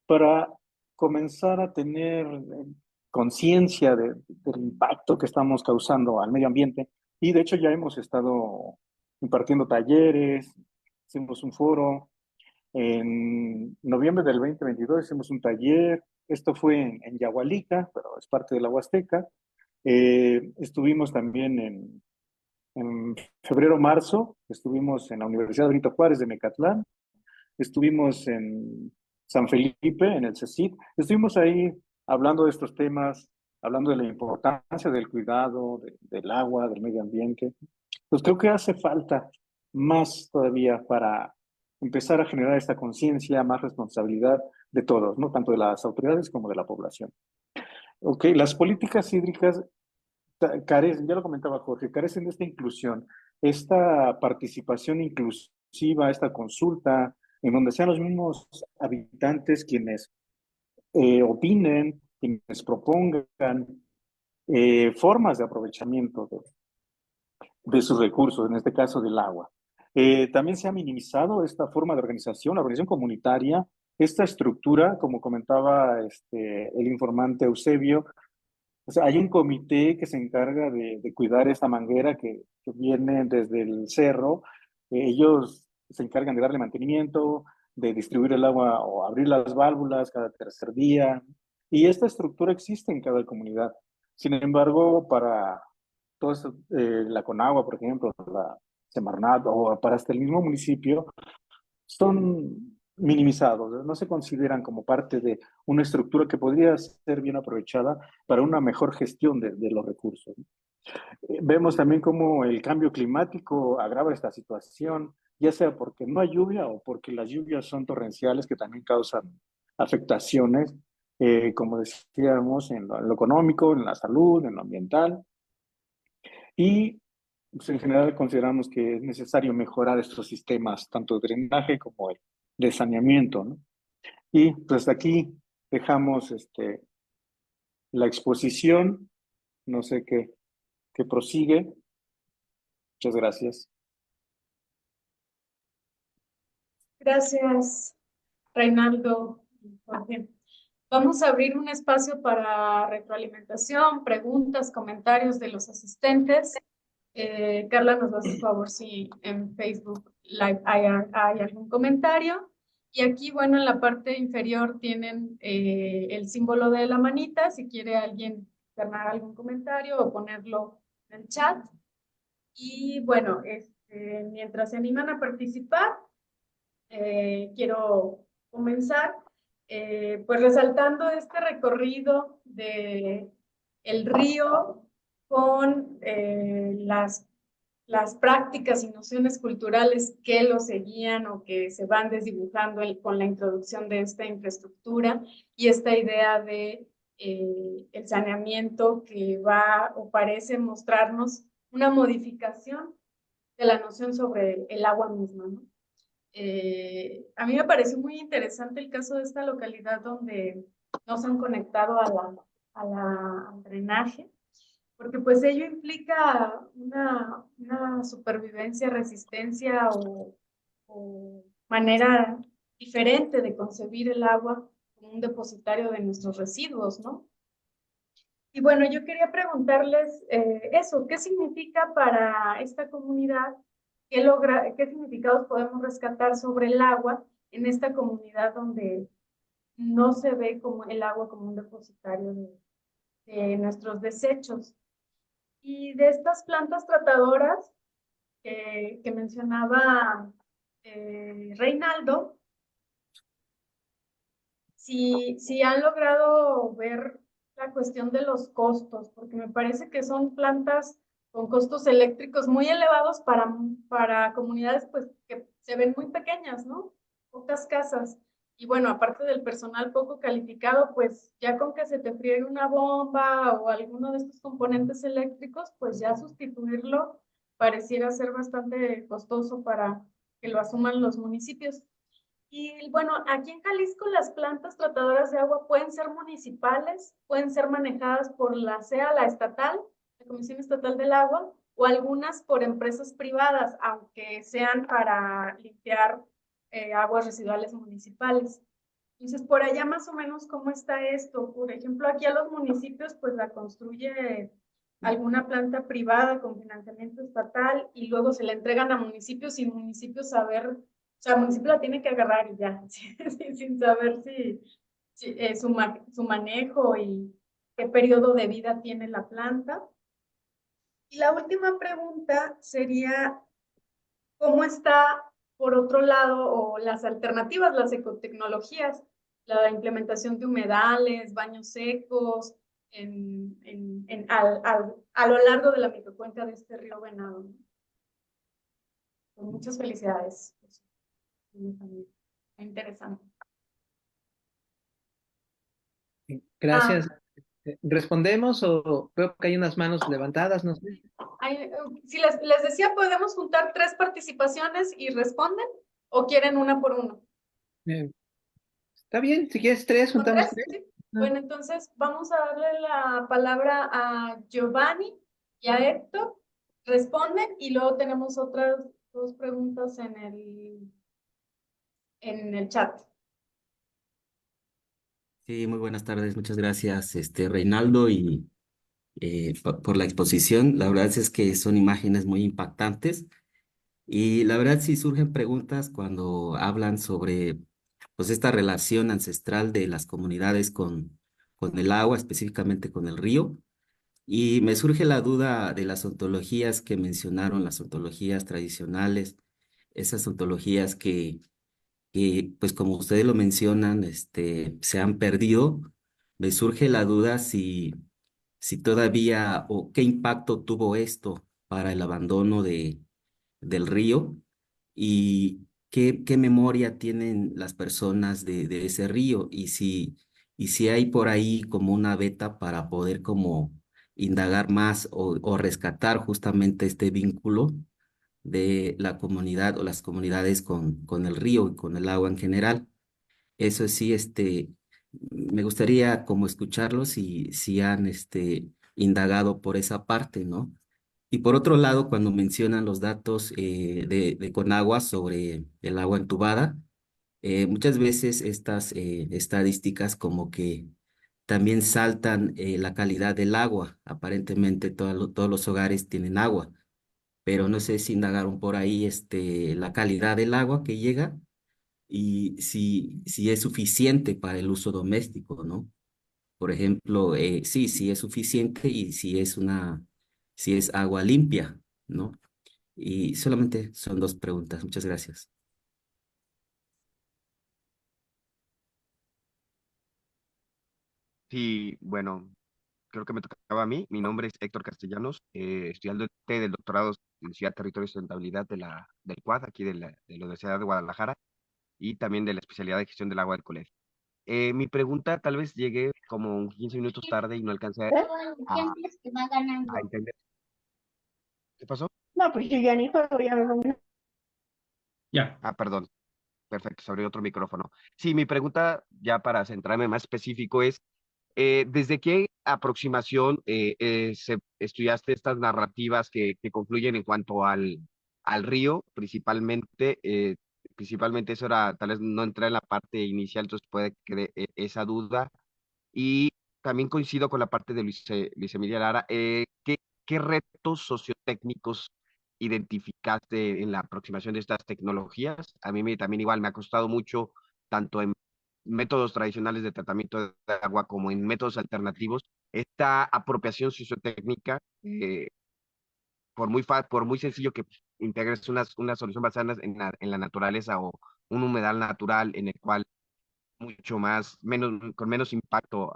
para comenzar a tener conciencia del impacto que estamos causando al medio ambiente. Y de hecho ya hemos estado impartiendo talleres, hicimos un foro. En noviembre del 2022 hicimos un taller. Esto fue en Yahualica, pero es parte de la Huasteca. Estuvimos también en febrero, marzo, estuvimos en la Universidad Benito Juárez de Mecatlán, estuvimos en San Felipe, en el CECIT, estuvimos ahí hablando de estos temas, hablando de la importancia del cuidado del agua, del medio ambiente. Pues creo que hace falta más todavía para empezar a generar esta conciencia, más responsabilidad de todos, ¿no? Tanto de las autoridades como de la población. Ok, las políticas hídricas carecen, ya lo comentaba Jorge, carecen de esta inclusión, esta participación inclusiva, esta consulta, en donde sean los mismos habitantes quienes opinen, quienes propongan formas de aprovechamiento de sus recursos, en este caso del agua. También se ha minimizado esta forma de organización, la organización comunitaria, esta estructura, como comentaba el informante Eusebio. O sea, hay un comité que se encarga de cuidar esta manguera que viene desde el cerro. Ellos se encargan de darle mantenimiento, de distribuir el agua o abrir las válvulas cada tercer día. Y esta estructura existe en cada comunidad. Sin embargo, para todo eso, la Conagua, por ejemplo, la Semarnat o para hasta el mismo municipio, son minimizados, no se consideran como parte de una estructura que podría ser bien aprovechada para una mejor gestión de los recursos. Vemos también cómo el cambio climático agrava esta situación, ya sea porque no hay lluvia o porque las lluvias son torrenciales que también causan afectaciones, como decíamos, en lo económico, en la salud, en lo ambiental. Y pues, en general consideramos que es necesario mejorar estos sistemas, tanto de drenaje como el de saneamiento, ¿no? Y pues aquí dejamos la exposición, no sé qué prosigue. Muchas gracias. Gracias, Reinaldo y Jorge. Vamos a abrir un espacio para retroalimentación, preguntas, comentarios de los asistentes. Carla, nos va a hacer favor si en Facebook Live hay algún comentario. Y aquí, bueno, en la parte inferior tienen el símbolo de la manita, si quiere alguien ganar algún comentario o ponerlo en el chat. Y bueno, mientras se animan a participar, quiero comenzar pues resaltando este recorrido de el río con las prácticas y nociones culturales que lo seguían o que se van desdibujando con la introducción de esta infraestructura y esta idea de el saneamiento que va o parece mostrarnos una modificación de la noción sobre el agua misma, ¿no? A mí me pareció muy interesante el caso de esta localidad donde no se han conectado al drenaje, porque pues ello implica una supervivencia, resistencia o manera diferente de concebir el agua como un depositario de nuestros residuos, ¿no? Y bueno, yo quería preguntarles eso, ¿qué significa para esta comunidad? ¿Qué significados podemos rescatar sobre el agua en esta comunidad donde no se ve como el agua como un depositario de nuestros desechos? Y de estas plantas tratadoras que mencionaba Reinaldo, si han logrado ver la cuestión de los costos, porque me parece que son plantas con costos eléctricos muy elevados para comunidades pues, que se ven muy pequeñas, ¿no? Pocas casas. Y bueno, aparte del personal poco calificado, pues ya con que se te friegue una bomba o alguno de estos componentes eléctricos, pues ya sustituirlo pareciera ser bastante costoso para que lo asuman los municipios. Y bueno, aquí en Jalisco las plantas tratadoras de agua pueden ser municipales, pueden ser manejadas por la CEA, la estatal, la Comisión Estatal del Agua, o algunas por empresas privadas, aunque sean para limpiar aguas residuales municipales. Entonces, por allá más o menos, ¿cómo está esto? Por ejemplo, aquí a los municipios, pues la construye alguna planta privada con financiamiento estatal y luego se la entregan a municipios y municipios saber, o sea, el municipio la tiene que agarrar y ya, sin saber si su manejo qué periodo de vida tiene la planta. Y la última pregunta sería, ¿cómo está, por otro lado, o las alternativas, las ecotecnologías, la implementación de humedales, baños secos, a lo largo de la microcuenca de este río Venado? ¿No? Pues muchas felicidades. Interesante. Gracias. Ah, ¿Respondemos o veo que hay unas manos levantadas? No sé. si les decía, podemos juntar 3 participaciones y responden, o quieren una por uno. Está bien, si quieres 3, ¿Con juntamos 3? 3. Sí. Bueno, entonces vamos a darle la palabra a Giovanni y a Héctor. Responden y luego tenemos otras 2 preguntas en el chat. Sí, muy buenas tardes, muchas gracias, Reinaldo, y por la exposición. La verdad es que son imágenes muy impactantes y la verdad sí surgen preguntas cuando hablan sobre pues esta relación ancestral de las comunidades con el agua, específicamente con el río. Y me surge la duda de las ontologías que mencionaron, las ontologías tradicionales, esas ontologías que pues como ustedes lo mencionan, se han perdido. Me surge la duda si todavía o qué impacto tuvo esto para el abandono del río y qué memoria tienen las personas de ese río y si hay por ahí como una beta para poder como indagar más o rescatar justamente este vínculo de la comunidad o las comunidades con el río y con el agua en general. Eso sí, me gustaría como escucharlos si han, indagado por esa parte, ¿no? Y por otro lado, cuando mencionan los datos de Conagua sobre el agua entubada, muchas veces estas estadísticas como que también saltan la calidad del agua. Aparentemente todos los hogares tienen agua, pero no sé si indagaron por ahí la calidad del agua que llega y si es suficiente para el uso doméstico, ¿no? Por ejemplo, sí, si es suficiente y si es agua limpia, ¿no? Y solamente son 2 preguntas. Muchas gracias. Sí, bueno, creo que me tocaba a mí. Mi nombre es Héctor Castellanos, estudiante del doctorado en Ciudad, Territorio y Sustentabilidad del CUAD, aquí de la Universidad de Guadalajara, y también de la especialidad de gestión del agua del colegio. Mi pregunta tal vez llegue como 15 minutos tarde y no alcancé a entender. ¿Qué pasó? No, pues yo ya ni juego, ya me voy. Ya. Ah, perdón. Perfecto, se abrió otro micrófono. Sí, mi pregunta, ya para centrarme más específico, es, ¿desde qué aproximación estudiaste estas narrativas que confluyen en cuanto al río, principalmente? Principalmente eso era, tal vez no entré en la parte inicial, entonces puede que esa duda. Y también coincido con la parte de Luis Emilia Lara. ¿Qué retos sociotécnicos identificaste en la aproximación de estas tecnologías? A mí también igual me ha costado mucho, tanto en métodos tradicionales de tratamiento de agua como en métodos alternativos, esta apropiación sociotécnica, por muy sencillo que integres una solución basada en la naturaleza o un humedal natural en el cual mucho más, con menos impacto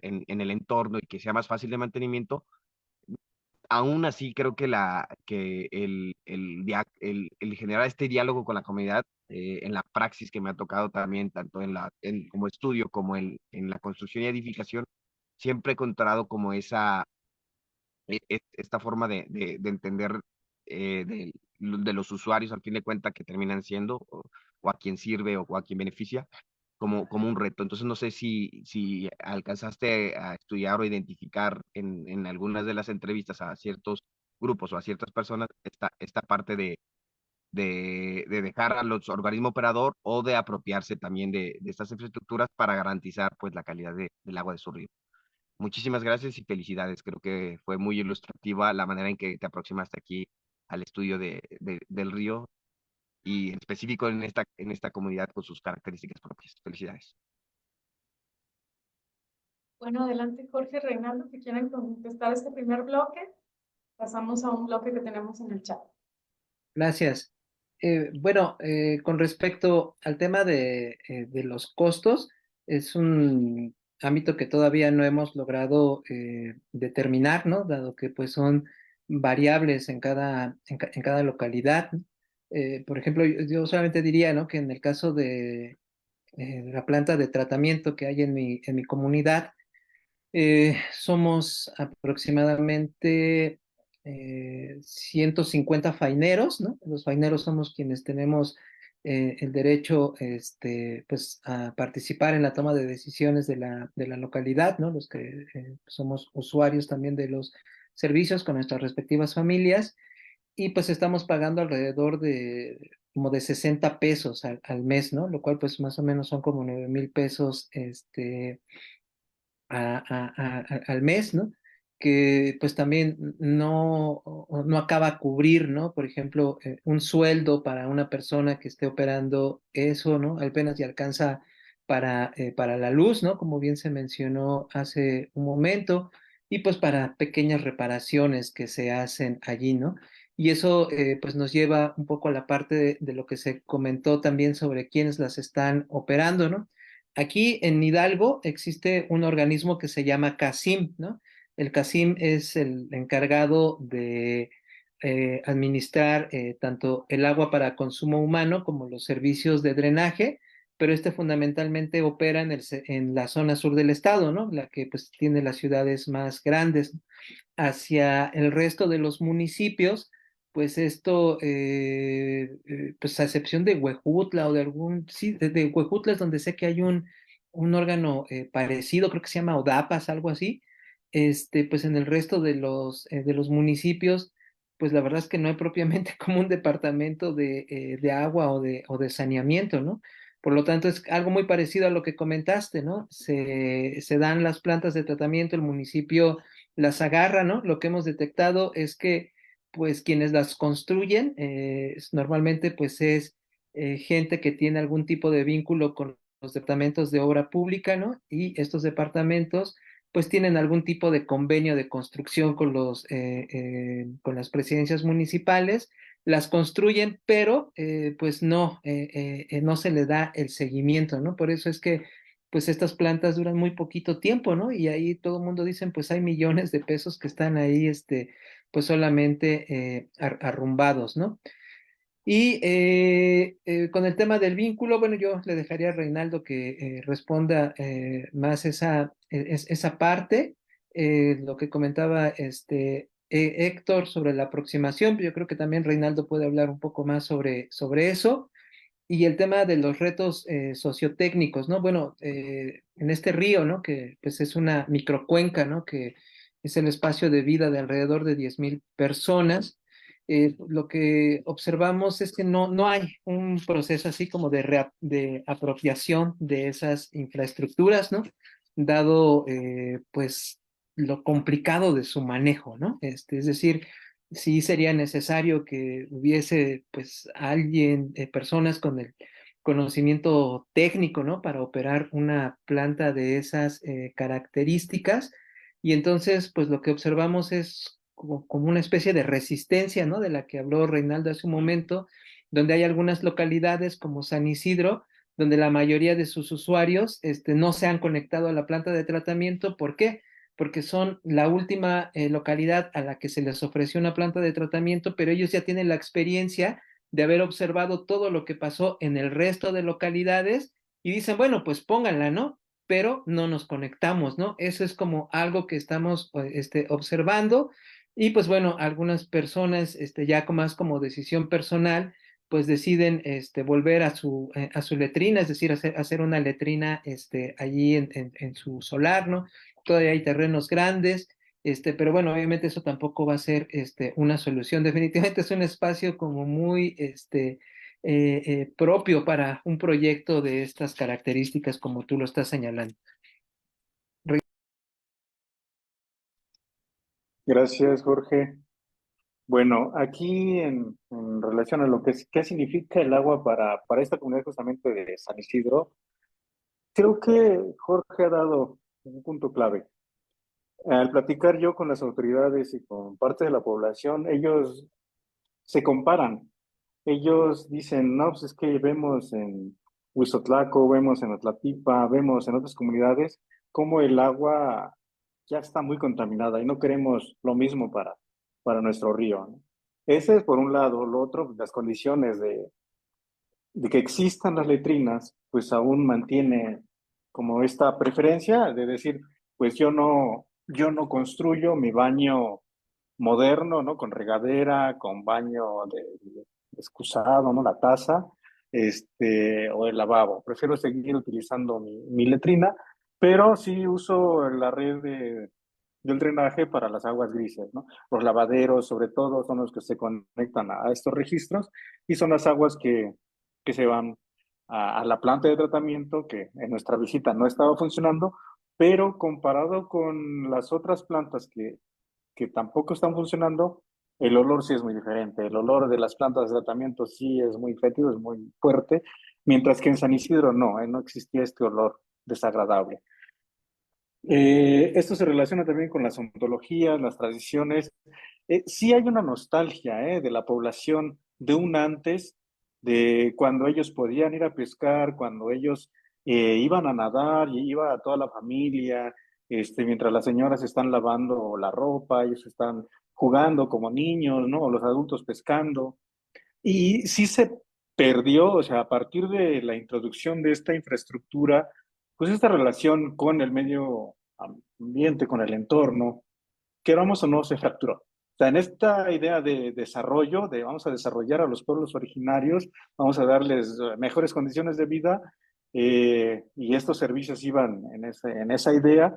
en el entorno y que sea más fácil de mantenimiento. Aún así, creo que, el generar este diálogo con la comunidad en la praxis que me ha tocado también, tanto como estudio como en la construcción y edificación, siempre he encontrado como esta forma de entender de los usuarios, al fin de cuentas, que terminan siendo, o a quien sirve o a quien beneficia, como un reto. Entonces, no sé si alcanzaste a estudiar o identificar en algunas de las entrevistas a ciertos grupos o a ciertas personas esta parte de dejar a los organismos operador o de apropiarse también de estas infraestructuras para garantizar pues la calidad del agua de su río. Muchísimas gracias y felicidades. Creo que fue muy ilustrativa la manera en que te aproximaste aquí al estudio del río y en específico en esta comunidad con sus características propias. Felicidades. Bueno, adelante Jorge, Reinaldo, que quieran contestar este primer bloque. Pasamos a un bloque que tenemos en el chat. Gracias. Bueno, con respecto al tema de los costos, es un ámbito que todavía no hemos logrado determinar, ¿no? Dado que pues son variables en cada localidad. Por ejemplo, yo solamente diría, ¿no? Que en el caso de la planta de tratamiento que hay en mi comunidad, somos aproximadamente 150 faineros, ¿no? Los faineros somos quienes tenemos el derecho, pues, a participar en la toma de decisiones de la localidad, ¿no? Los que somos usuarios también de los servicios con nuestras respectivas familias, y pues estamos pagando alrededor de como de 60 pesos al mes, ¿no? Lo cual pues más o menos son como 9,000 pesos, al mes, ¿no? Que pues también no acaba a cubrir, ¿no? Por ejemplo, un sueldo para una persona que esté operando eso, ¿no? Apenas y alcanza para la luz, ¿no? Como bien se mencionó hace un momento, y pues para pequeñas reparaciones que se hacen allí, ¿no? Y eso pues nos lleva un poco a la parte de lo que se comentó también sobre quiénes las están operando, ¿no? Aquí en Hidalgo existe un organismo que se llama CACIM, ¿no? El CACIM es el encargado de administrar tanto el agua para consumo humano como los servicios de drenaje, pero este fundamentalmente opera en la zona sur del estado, ¿no? La que pues tiene las ciudades más grandes. Hacia el resto de los municipios, pues esto, pues a excepción de Huejutla o de algún, sí, de Huejutla es donde sé que hay un órgano parecido, creo que se llama ODAPAS, algo así, pues en el resto de los municipios, pues la verdad es que no hay propiamente como un departamento de agua o de saneamiento, ¿no? Por lo tanto, es algo muy parecido a lo que comentaste, ¿no? Se dan las plantas de tratamiento, el municipio las agarra, ¿no? Lo que hemos detectado es que, pues, quienes las construyen, normalmente, pues, es gente que tiene algún tipo de vínculo con los departamentos de obra pública, ¿no? Y estos departamentos, pues, tienen algún tipo de convenio de construcción con con las presidencias municipales, las construyen, pero, pues, no se le da el seguimiento, ¿no? Por eso es que pues estas plantas duran muy poquito tiempo, ¿no? Y ahí todo el mundo dicen, pues hay millones de pesos que están ahí, pues solamente arrumbados, ¿no? Y con el tema del vínculo, bueno, yo le dejaría a Reinaldo que responda más esa parte. Lo que comentaba Héctor sobre la aproximación, yo creo que también Reinaldo puede hablar un poco más sobre eso. Y el tema de los retos sociotécnicos, ¿no? Bueno, en este río, ¿no? Que pues es una microcuenca, ¿no? Que es el espacio de vida de alrededor de 10,000 personas. Lo que observamos es que no hay un proceso así como de apropiación de esas infraestructuras, ¿no? Dado, pues, lo complicado de su manejo, ¿no? Es decir, sí sería necesario que hubiese pues alguien, personas con el conocimiento técnico, ¿no? Para operar una planta de esas características. Y entonces, pues lo que observamos es como una especie de resistencia, ¿no? De la que habló Reinaldo hace un momento, donde hay algunas localidades como San Isidro, donde la mayoría de sus usuarios no se han conectado a la planta de tratamiento. ¿Por qué? Porque son la última localidad a la que se les ofreció una planta de tratamiento, pero ellos ya tienen la experiencia de haber observado todo lo que pasó en el resto de localidades y dicen, bueno, pues pónganla, ¿no? Pero no nos conectamos, ¿no? Eso es como algo que estamos observando y pues bueno, algunas personas ya más como decisión personal, pues deciden volver a su letrina, es decir, hacer una letrina allí en su solar, ¿no? Todavía hay terrenos grandes, pero bueno, obviamente eso tampoco va a ser una solución. Definitivamente es un espacio como muy propio para un proyecto de estas características, como tú lo estás señalando. Gracias, Jorge. Bueno, aquí en relación a lo que qué significa el agua para esta comunidad justamente de San Isidro, creo que Jorge ha dado un punto clave. Al platicar yo con las autoridades y con parte de la población, ellos se comparan. Ellos dicen, no, pues es que vemos en Huizotlaco, vemos en Atlatipa, vemos en otras comunidades cómo el agua ya está muy contaminada y no queremos lo mismo para nuestro río, ¿no? Ese es por un lado. Lo otro, las condiciones de que existan las letrinas, pues aún mantiene como esta preferencia de decir, pues yo no construyo mi baño moderno, ¿no? Con regadera, con baño de excusado, ¿no? La taza, o el lavabo. Prefiero seguir utilizando mi letrina, pero sí uso la red del drenaje para las aguas grises, ¿no? Los lavaderos, sobre todo, son los que se conectan a estos registros y son las aguas que se van a la planta de tratamiento que en nuestra visita no estaba funcionando, pero comparado con las otras plantas que tampoco están funcionando, el olor sí es muy diferente. El olor de las plantas de tratamiento sí es muy fétido, es muy fuerte, mientras que en San Isidro no existía este olor desagradable. Esto se relaciona también con las ontologías, las tradiciones. Sí hay una nostalgia, de la población de un antes, de cuando ellos podían ir a pescar, cuando ellos iban a nadar y iba toda la familia, mientras las señoras están lavando la ropa, ellos están jugando como niños, ¿no? O los adultos pescando. Y sí se perdió, o sea, a partir de la introducción de esta infraestructura, pues esta relación con el medio ambiente, con el entorno, queramos o no, se fracturó. O sea, en esta idea de desarrollo, de vamos a desarrollar a los pueblos originarios, vamos a darles mejores condiciones de vida, y estos servicios iban en esa idea,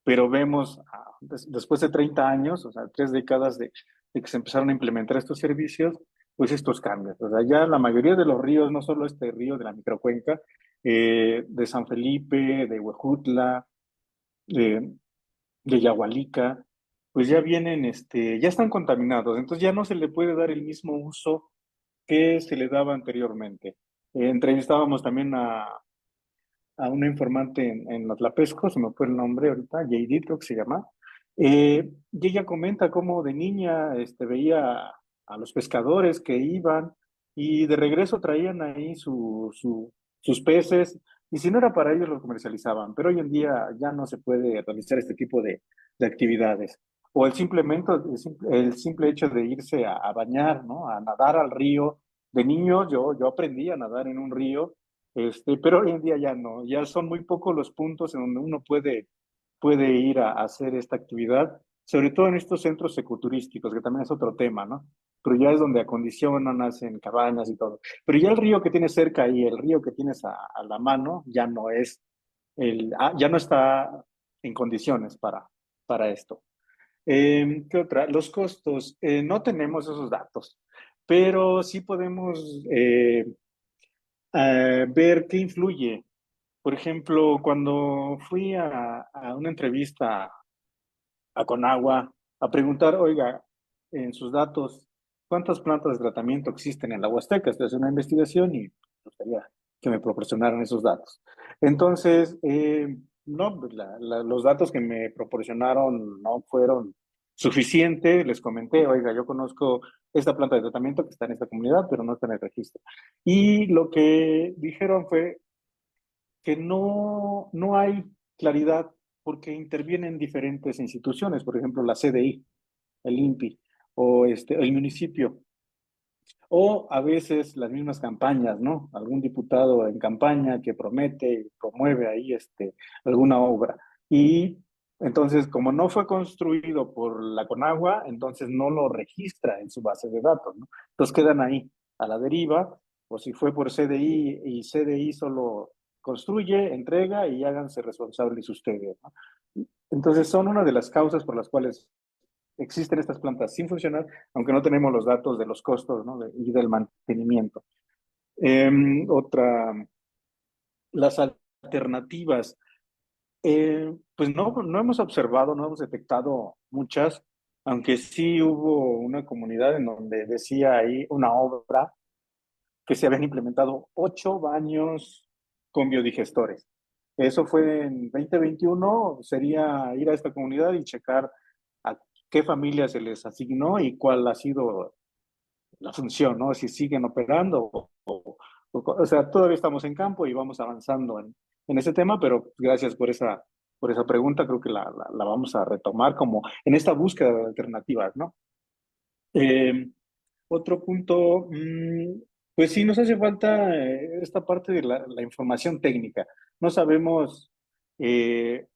pero vemos después de 30 años, o sea, 3 décadas de que se empezaron a implementar estos servicios, pues estos cambios. O sea, ya la mayoría de los ríos, no solo este río de la microcuenca, de San Felipe, de Huejutla, de, de Yahualica, pues ya vienen, ya están contaminados, entonces ya no se le puede dar el mismo uso que se le daba anteriormente. Entrevistábamos también a una informante en Atlapesco, se me fue el nombre ahorita, Yeidit creo que se llama, y ella comenta cómo de niña veía a los pescadores que iban y de regreso traían ahí sus peces, y si no era para ellos los comercializaban, pero hoy en día ya no se puede realizar este tipo de actividades. O el simple hecho de irse a bañar, ¿no? A nadar al río. De niño yo aprendí a nadar en un río, pero hoy en día ya no, ya son muy pocos los puntos en donde uno puede ir a hacer esta actividad, sobre todo en estos centros ecoturísticos, que también es otro tema, ¿no? Pero ya es donde acondicionan, hacen cabañas y todo. Pero ya el río que tienes cerca y el río que tienes a la mano ya no ya no está en condiciones para esto. ¿Qué otra? Los costos. No tenemos esos datos, pero sí podemos ver qué influye. Por ejemplo, cuando fui a una entrevista a Conagua a preguntar, oiga, en sus datos, ¿cuántas plantas de tratamiento existen en la Huasteca? Estoy haciendo una investigación y me gustaría que me proporcionaran esos datos. Entonces, no, pues los datos que me proporcionaron no fueron suficientes. Les comenté, oiga, yo conozco esta planta de tratamiento que está en esta comunidad, pero no está en el registro. Y lo que dijeron fue que no hay claridad porque intervienen diferentes instituciones, por ejemplo, la CDI, el INPI, o el municipio, o a veces las mismas campañas, ¿no? Algún diputado en campaña que promete, promueve ahí alguna obra. Y entonces, como no fue construido por la Conagua, entonces no lo registra en su base de datos, ¿no? Entonces quedan ahí, a la deriva, o si fue por CDI y CDI solo construye, entrega y háganse responsables ustedes, ¿no? Entonces son una de las causas por las cuales existen estas plantas sin funcionar, aunque no tenemos los datos de los costos, ¿no? Y del mantenimiento. Otra, las alternativas. Pues no hemos observado, no hemos detectado muchas, aunque sí hubo una comunidad en donde decía ahí una obra que se habían implementado 8 baños con biodigestores. Eso fue en 2021, sería ir a esta comunidad y checar a qué familia se les asignó y cuál ha sido la función, ¿no? Si siguen operando o sea, todavía estamos en campo y vamos avanzando en ese tema, pero gracias por esa pregunta, creo que la vamos a retomar como en esta búsqueda de alternativas, ¿no? Eh, Otro punto, pues sí, nos hace falta esta parte de la información técnica. No sabemos, eh,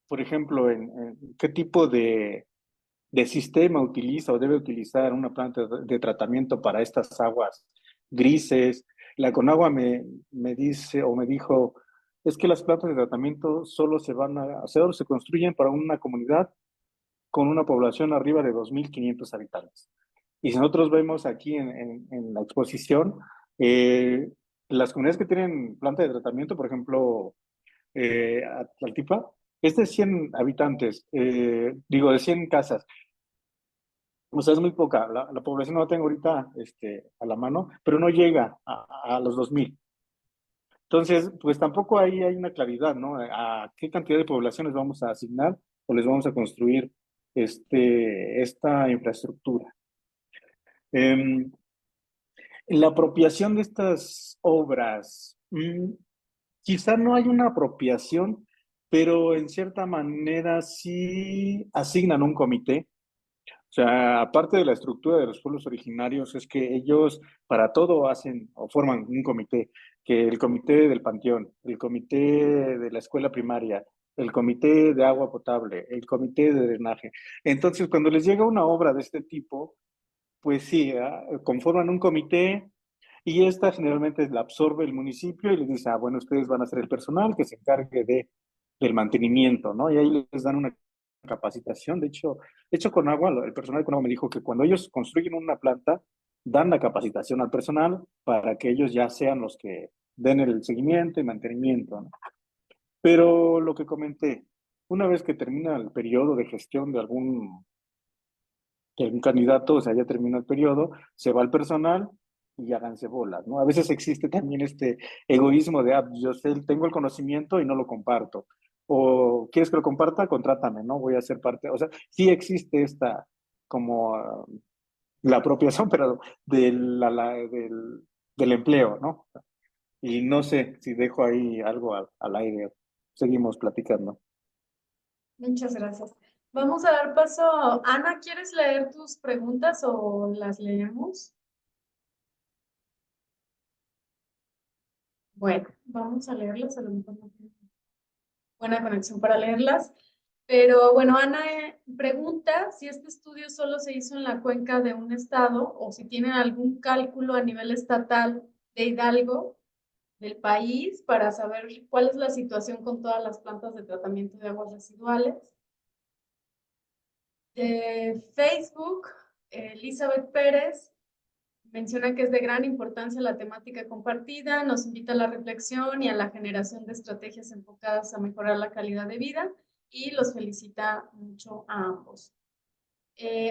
por ejemplo, en qué tipo de sistema utiliza o debe utilizar una planta de tratamiento para estas aguas grises. La Conagua me dice o me dijo, es que las plantas de tratamiento solo se van a hacer o se construyen para una comunidad con una población arriba de 2.500 habitantes. Y si nosotros vemos aquí en la exposición, eh, las comunidades que tienen planta de tratamiento, por ejemplo, Atlaltipa, es de 100 habitantes, digo, de 100 casas. O sea, es muy poca. La población no la tengo ahorita a la mano, pero no llega a los 2.000. Entonces, pues tampoco ahí hay una claridad, ¿no? A qué cantidad de poblaciones vamos a asignar o les vamos a construir esta infraestructura. En la apropiación de estas obras, quizá no hay una apropiación, pero en cierta manera sí asignan un comité. O sea, aparte de la estructura de los pueblos originarios, es que ellos para todo hacen o forman un comité, que el comité del panteón, el comité de la escuela primaria, el comité de agua potable, el comité de drenaje. Entonces, cuando les llega una obra de este tipo, pues sí, conforman un comité y esta generalmente la absorbe el municipio y les dice, bueno, ustedes van a ser el personal que se encargue del mantenimiento, ¿no? Y ahí les dan una capacitación. De hecho, con agua, el personal de Conagua me dijo que cuando ellos construyen una planta, dan la capacitación al personal para que ellos ya sean los que den el seguimiento y mantenimiento, ¿no? Pero lo que comenté, una vez que termina el periodo de gestión de algún candidato, o sea, ya terminó el periodo, se va el personal y háganse bolas, ¿no? A veces existe también este egoísmo de, yo sé, tengo el conocimiento y no lo comparto. O quieres que lo comparta, contrátame, ¿no? Voy a ser parte. O sea, sí existe esta como la apropiación, pero del empleo, ¿no? Y no sé si dejo ahí algo al aire. Seguimos platicando. Muchas gracias. Vamos a dar paso. Ana, ¿quieres leer tus preguntas o las leemos? Bueno, vamos a leerlas. A lo mejor no tengo buena conexión para leerlas. Pero bueno, Ana pregunta si este estudio solo se hizo en la cuenca de un estado o si tienen algún cálculo a nivel estatal de Hidalgo, del país, para saber cuál es la situación con todas las plantas de tratamiento de aguas residuales. De Facebook, Elizabeth Pérez menciona que es de gran importancia la temática compartida, nos invita a la reflexión y a la generación de estrategias enfocadas a mejorar la calidad de vida y los felicita mucho a ambos.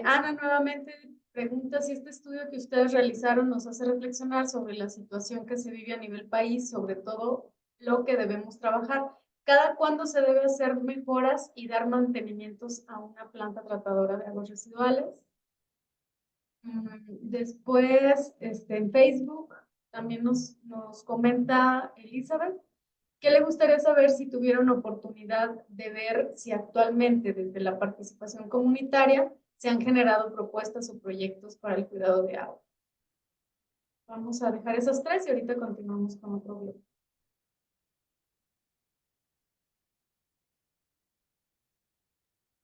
Ana nuevamente pregunta si este estudio que ustedes realizaron nos hace reflexionar sobre la situación que se vive a nivel país, sobre todo lo que debemos trabajar. ¿Cada cuándo se debe hacer mejoras y dar mantenimientos a una planta tratadora de aguas residuales? Después, en Facebook, también nos comenta Elizabeth que le gustaría saber si tuvieron oportunidad de ver si actualmente desde la participación comunitaria se han generado propuestas o proyectos para el cuidado de agua. Vamos a dejar esas tres y ahorita continuamos con otro bloque.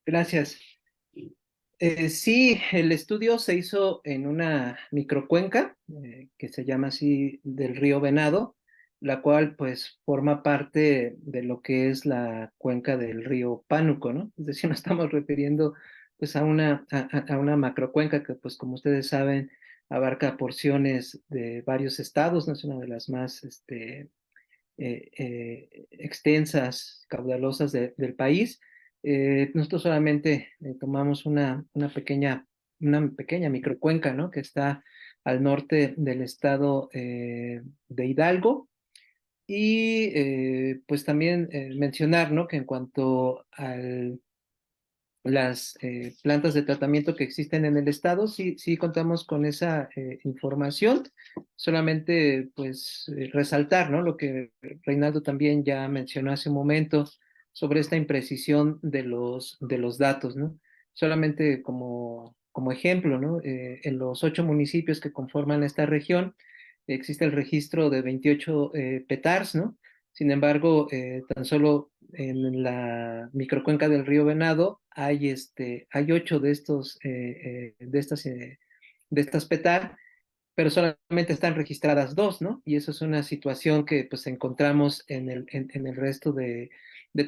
Gracias. Sí, el estudio se hizo en una microcuenca que se llama así del río Venado, la cual pues forma parte de lo que es la cuenca del río Pánuco, ¿no? Es decir, nos estamos refiriendo pues a una macrocuenca que pues como ustedes saben abarca porciones de varios estados, ¿no? Es una de las más extensas, caudalosas del país. Nosotros solamente tomamos una pequeña microcuenca, ¿no? Que está al norte del estado de Hidalgo. Y pues también mencionar, ¿no? Que en cuanto a las plantas de tratamiento que existen en el estado, sí contamos con esa información. Solamente pues resaltar, ¿no? Lo que Reinaldo también ya mencionó hace un momento sobre esta imprecisión de los datos, ¿no? Solamente como ejemplo, ¿no? En los 8 municipios que conforman esta región existe el registro de 28 PETARs, ¿no? Sin embargo, tan solo en la microcuenca del río Venado hay 8 de de estas PETAR, pero solamente están registradas 2, ¿no? Y eso es una situación que pues encontramos en el resto de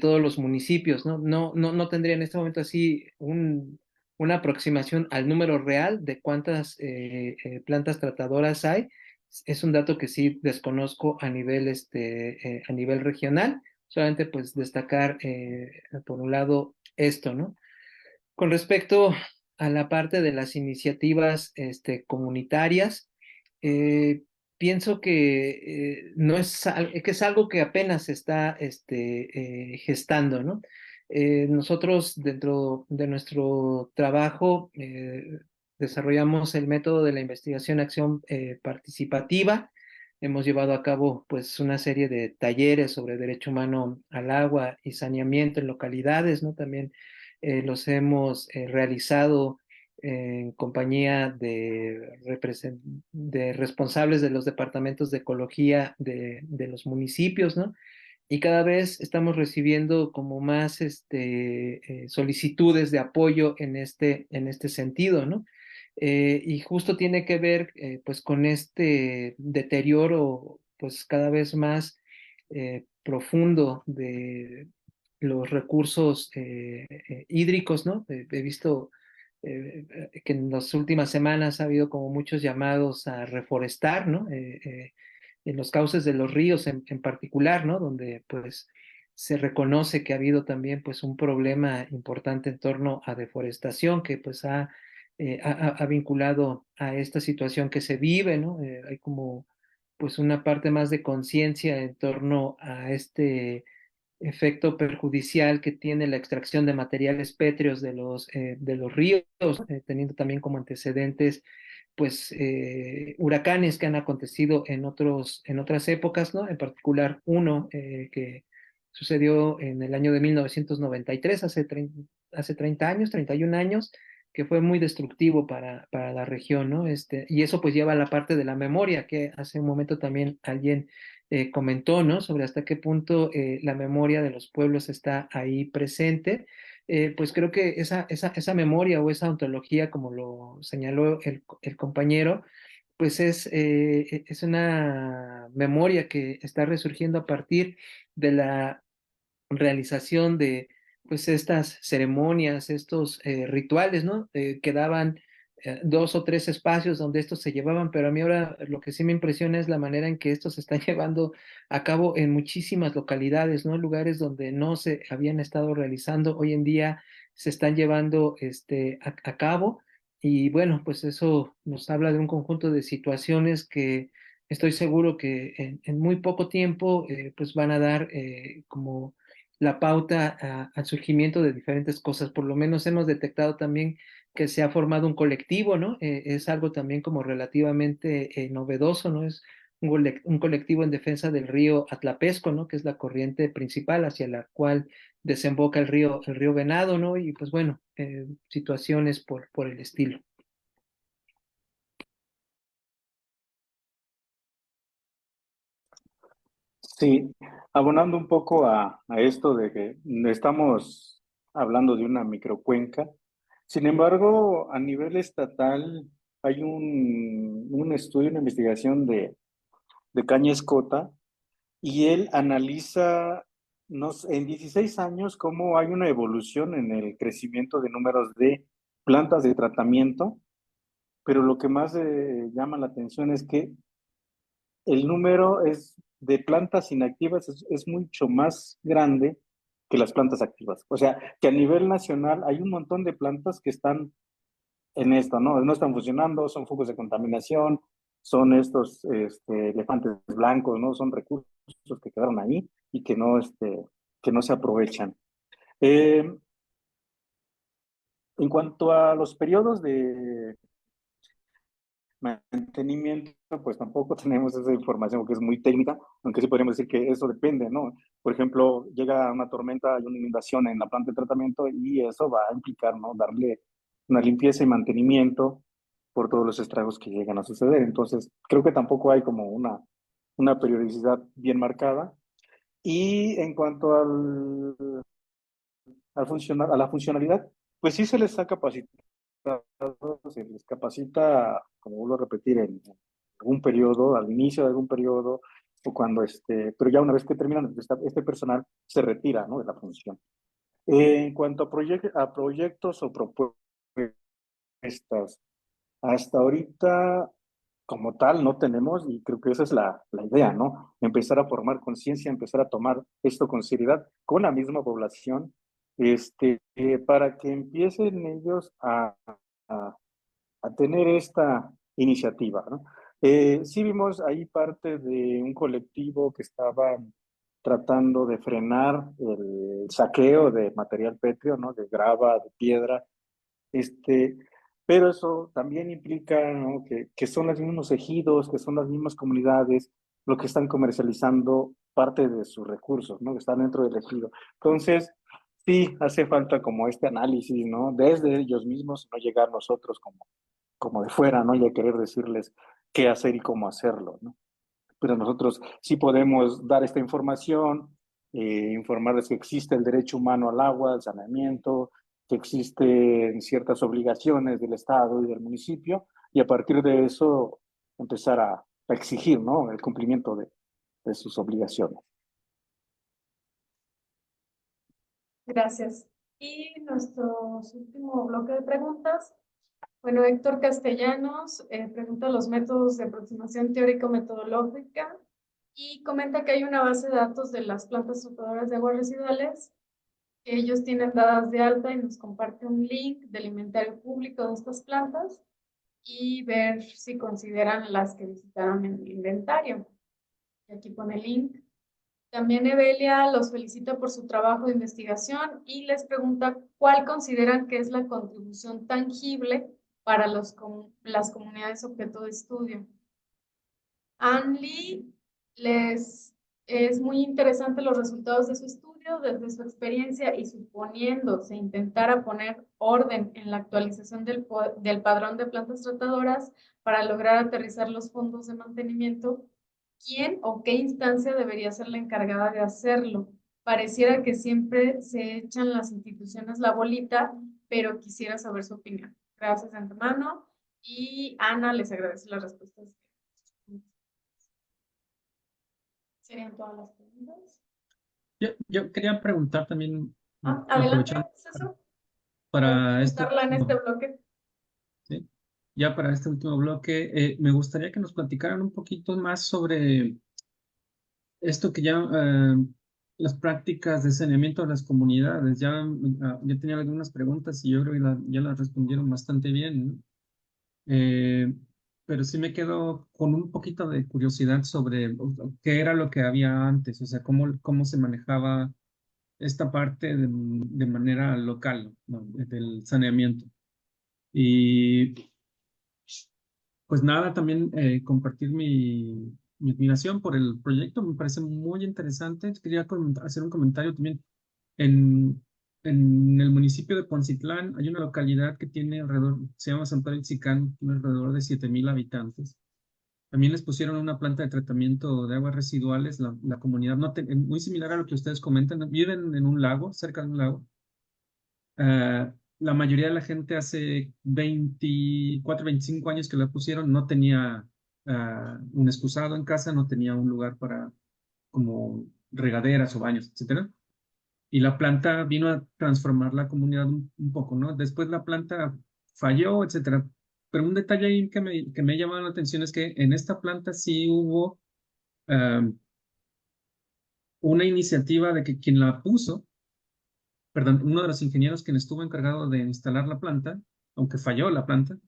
todos los municipios, ¿no? No tendría en este momento así una aproximación al número real de cuántas plantas tratadoras hay. Es un dato que sí desconozco a nivel regional. Solamente pues destacar por un lado esto, ¿no? Con respecto a la parte de las iniciativas comunitarias, eh, pienso que no es, que es algo que apenas se está gestando, ¿no? Nosotros dentro de nuestro trabajo desarrollamos el método de la investigación-acción participativa. Hemos llevado a cabo pues una serie de talleres sobre derecho humano al agua y saneamiento en localidades, ¿no? También los hemos realizado en compañía de responsables de los departamentos de ecología de los municipios, ¿no? Y cada vez estamos recibiendo como más solicitudes de apoyo en este sentido, ¿no? Y justo tiene que ver pues con este deterioro pues cada vez más profundo de los recursos hídricos, ¿no? He visto que en las últimas semanas ha habido como muchos llamados a reforestar, ¿no? En los cauces de los ríos en particular, ¿no? Donde pues se reconoce que ha habido también pues un problema importante en torno a deforestación que pues ha vinculado a esta situación que se vive, ¿no? Hay como pues una parte más de conciencia en torno a este efecto perjudicial que tiene la extracción de materiales pétreos de los ríos, teniendo también como antecedentes pues huracanes que han acontecido en otras épocas, ¿no? En particular uno que sucedió en el año de 1993, hace 30 años, 31 años, que fue muy destructivo para la región, ¿no? Y eso pues lleva a la parte de la memoria, que hace un momento también alguien comentó, ¿no? Sobre hasta qué punto la memoria de los pueblos está ahí presente. Pues creo que esa memoria o esa ontología, como lo señaló el compañero, pues es una memoria que está resurgiendo a partir de la realización de pues estas ceremonias, estos rituales, ¿no? Que daban 2 o 3 espacios donde estos se llevaban, pero a mí ahora lo que sí me impresiona es la manera en que estos se están llevando a cabo en muchísimas localidades, ¿no? Lugares donde no se habían estado realizando, hoy en día se están llevando a cabo. Y bueno, pues eso nos habla de un conjunto de situaciones que estoy seguro que en muy poco tiempo pues van a dar como la pauta al surgimiento de diferentes cosas. Por lo menos hemos detectado también que se ha formado un colectivo, ¿no? Es algo también como relativamente novedoso, ¿no? Es un colectivo en defensa del río Atlapesco, ¿no? Que es la corriente principal hacia la cual desemboca el río Venado, ¿no? Y pues bueno, situaciones por el estilo. Sí, abonando un poco a esto de que estamos hablando de una microcuenca. Sin embargo, a nivel estatal hay un estudio, una investigación de Caña Escota, y él analiza en 16 años cómo hay una evolución en el crecimiento de números de plantas de tratamiento, pero lo que más llama la atención es que el número de plantas inactivas es mucho más grande que las plantas activas. O sea, que a nivel nacional hay un montón de plantas que están en esto, ¿no? No están funcionando, son focos de contaminación, son estos elefantes blancos, ¿no? Son recursos que quedaron ahí y que no se aprovechan. En cuanto a los periodos de mantenimiento, pues tampoco tenemos esa información porque es muy técnica, aunque sí podríamos decir que eso depende, ¿no? Por ejemplo, llega una tormenta, hay una inundación en la planta de tratamiento y eso va a implicar, ¿no? Darle una limpieza y mantenimiento por todos los estragos que llegan a suceder. Entonces, creo que tampoco hay como una periodicidad bien marcada. Y en cuanto a la funcionalidad, pues sí se les ha capacitado, se les capacita, como vuelvo a repetir, en algún periodo, al inicio de algún periodo, o cuando pero ya una vez que terminan, este personal se retira, ¿no? De la función. En cuanto a proyectos o propuestas, hasta ahorita, como tal, no tenemos, y creo que esa es la idea, ¿no? Empezar a formar conciencia, empezar a tomar esto con seriedad con la misma población, para que empiecen ellos a tener esta iniciativa, ¿no? Sí vimos ahí parte de un colectivo que estaba tratando de frenar el saqueo de material pétreo, ¿no? De grava, de piedra, este, pero eso también implica, ¿no? que son los mismos ejidos, que son las mismas comunidades, lo que están comercializando parte de sus recursos, ¿no? Que están dentro del ejido. Entonces, sí, hace falta como este análisis, ¿no? Desde ellos mismos, no llegar nosotros como de fuera, ¿no? Y a querer decirles qué hacer y cómo hacerlo, ¿no? Pero nosotros sí podemos dar esta información, informarles que existe el derecho humano al agua, al saneamiento, que existen ciertas obligaciones del Estado y del municipio, y a partir de eso empezar a exigir, ¿no? El cumplimiento de sus obligaciones. Gracias. Y nuestro último bloque de preguntas. Bueno, Héctor Castellanos pregunta los métodos de aproximación teórico-metodológica y comenta que hay una base de datos de las plantas tratadoras de aguas residuales. Ellos tienen dadas de alta y nos comparte un link del inventario público de estas plantas y ver si consideran las que visitaron en el inventario. Y aquí pone el link. También Evelia los felicita por su trabajo de investigación y les pregunta cuál consideran que es la contribución tangible para las comunidades objeto de estudio. Anli es muy interesante los resultados de su estudio desde su experiencia y suponiendo se intentara poner orden en la actualización del padrón de plantas tratadoras para lograr aterrizar los fondos de mantenimiento. ¿Quién o qué instancia debería ser la encargada de hacerlo? Pareciera que siempre se echan las instituciones la bolita, pero quisiera saber su opinión. Gracias de antemano. Y Ana les agradece las respuestas. ¿Serían todas las preguntas? Yo quería preguntar también, Adelante, aprovechando César. para este Preguntarla en este último, bloque. ¿sí? Ya para este último bloque, me gustaría que nos platicaran un poquito más sobre esto que ya, las prácticas de saneamiento de las comunidades. Ya tenía algunas preguntas y yo creo que ya las respondieron bastante bien, ¿no? Pero sí me quedo con un poquito de curiosidad sobre qué era lo que había antes, o sea, cómo se manejaba esta parte de manera local, ¿no? Del saneamiento. Y pues nada, también compartir mi admiración por el proyecto, me parece muy interesante. Quería hacer un comentario también. En, en el municipio de Poncitlán hay una localidad que tiene alrededor, se llama Santuario Itzicán, tiene alrededor de 7,000 habitantes. También les pusieron una planta de tratamiento de aguas residuales. La comunidad, muy similar a lo que ustedes comentan, viven en un lago, cerca de un lago. La mayoría de la gente hace 24, 25 años que la pusieron, no tenía un excusado en casa, no tenía un lugar para como regaderas o baños, etcétera. Y la planta vino a transformar la comunidad un poco, ¿no? Después la planta falló, etcétera. Pero un detalle ahí que me ha llamado la atención es que en esta planta sí hubo una iniciativa de que quien la puso, perdón, uno de los ingenieros quien estuvo encargado de instalar la planta, aunque falló la planta,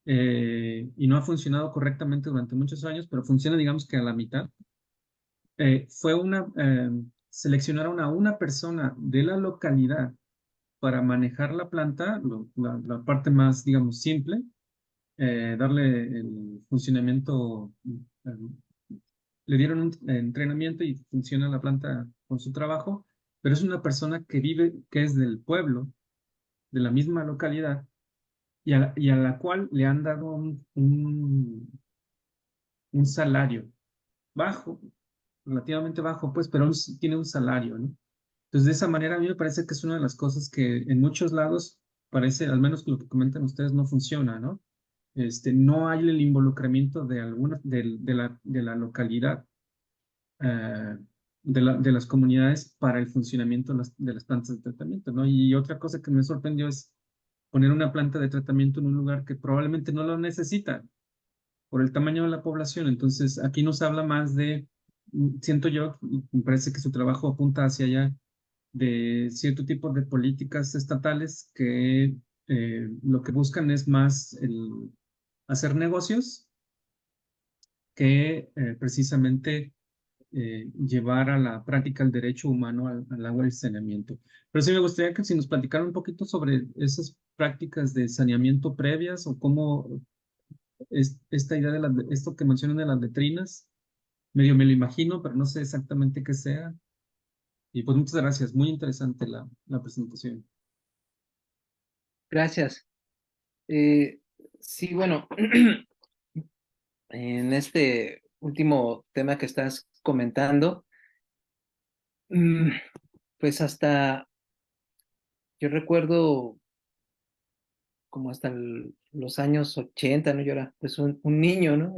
y no ha funcionado correctamente durante muchos años, pero funciona, digamos que a la mitad. Fue seleccionaron a una persona de la localidad para manejar la planta, la parte más, digamos, simple, darle el funcionamiento, le dieron un entrenamiento y funciona la planta con su trabajo, pero es una persona que vive, que es del pueblo, de la misma localidad, y a la cual le han dado un salario bajo, relativamente bajo, pues, pero tiene un salario, ¿no? Entonces, de esa manera, a mí me parece que es una de las cosas que en muchos lados parece, al menos lo que comentan ustedes, no funciona, ¿no? No hay el involucramiento de alguna, de la localidad, eh, de las comunidades para el funcionamiento de las plantas de tratamiento, ¿no? Y otra cosa que me sorprendió es poner una planta de tratamiento en un lugar que probablemente no lo necesita por el tamaño de la población. Entonces, aquí nos habla más de, siento yo, me parece que su trabajo apunta hacia allá, de cierto tipo de políticas estatales que lo que buscan es más el hacer negocios que precisamente llevar a la práctica el derecho humano al agua y saneamiento. Pero sí me gustaría que si nos platicaran un poquito sobre esas prácticas de saneamiento previas o cómo es esta idea de esto que mencionan de las letrinas, medio me lo imagino, pero no sé exactamente qué sea. Y pues muchas gracias, muy interesante la presentación. Gracias. Sí, bueno, en este último tema que estás comentando, mm, pues hasta yo recuerdo como hasta los años 80, ¿no? Yo era pues un niño, ¿no?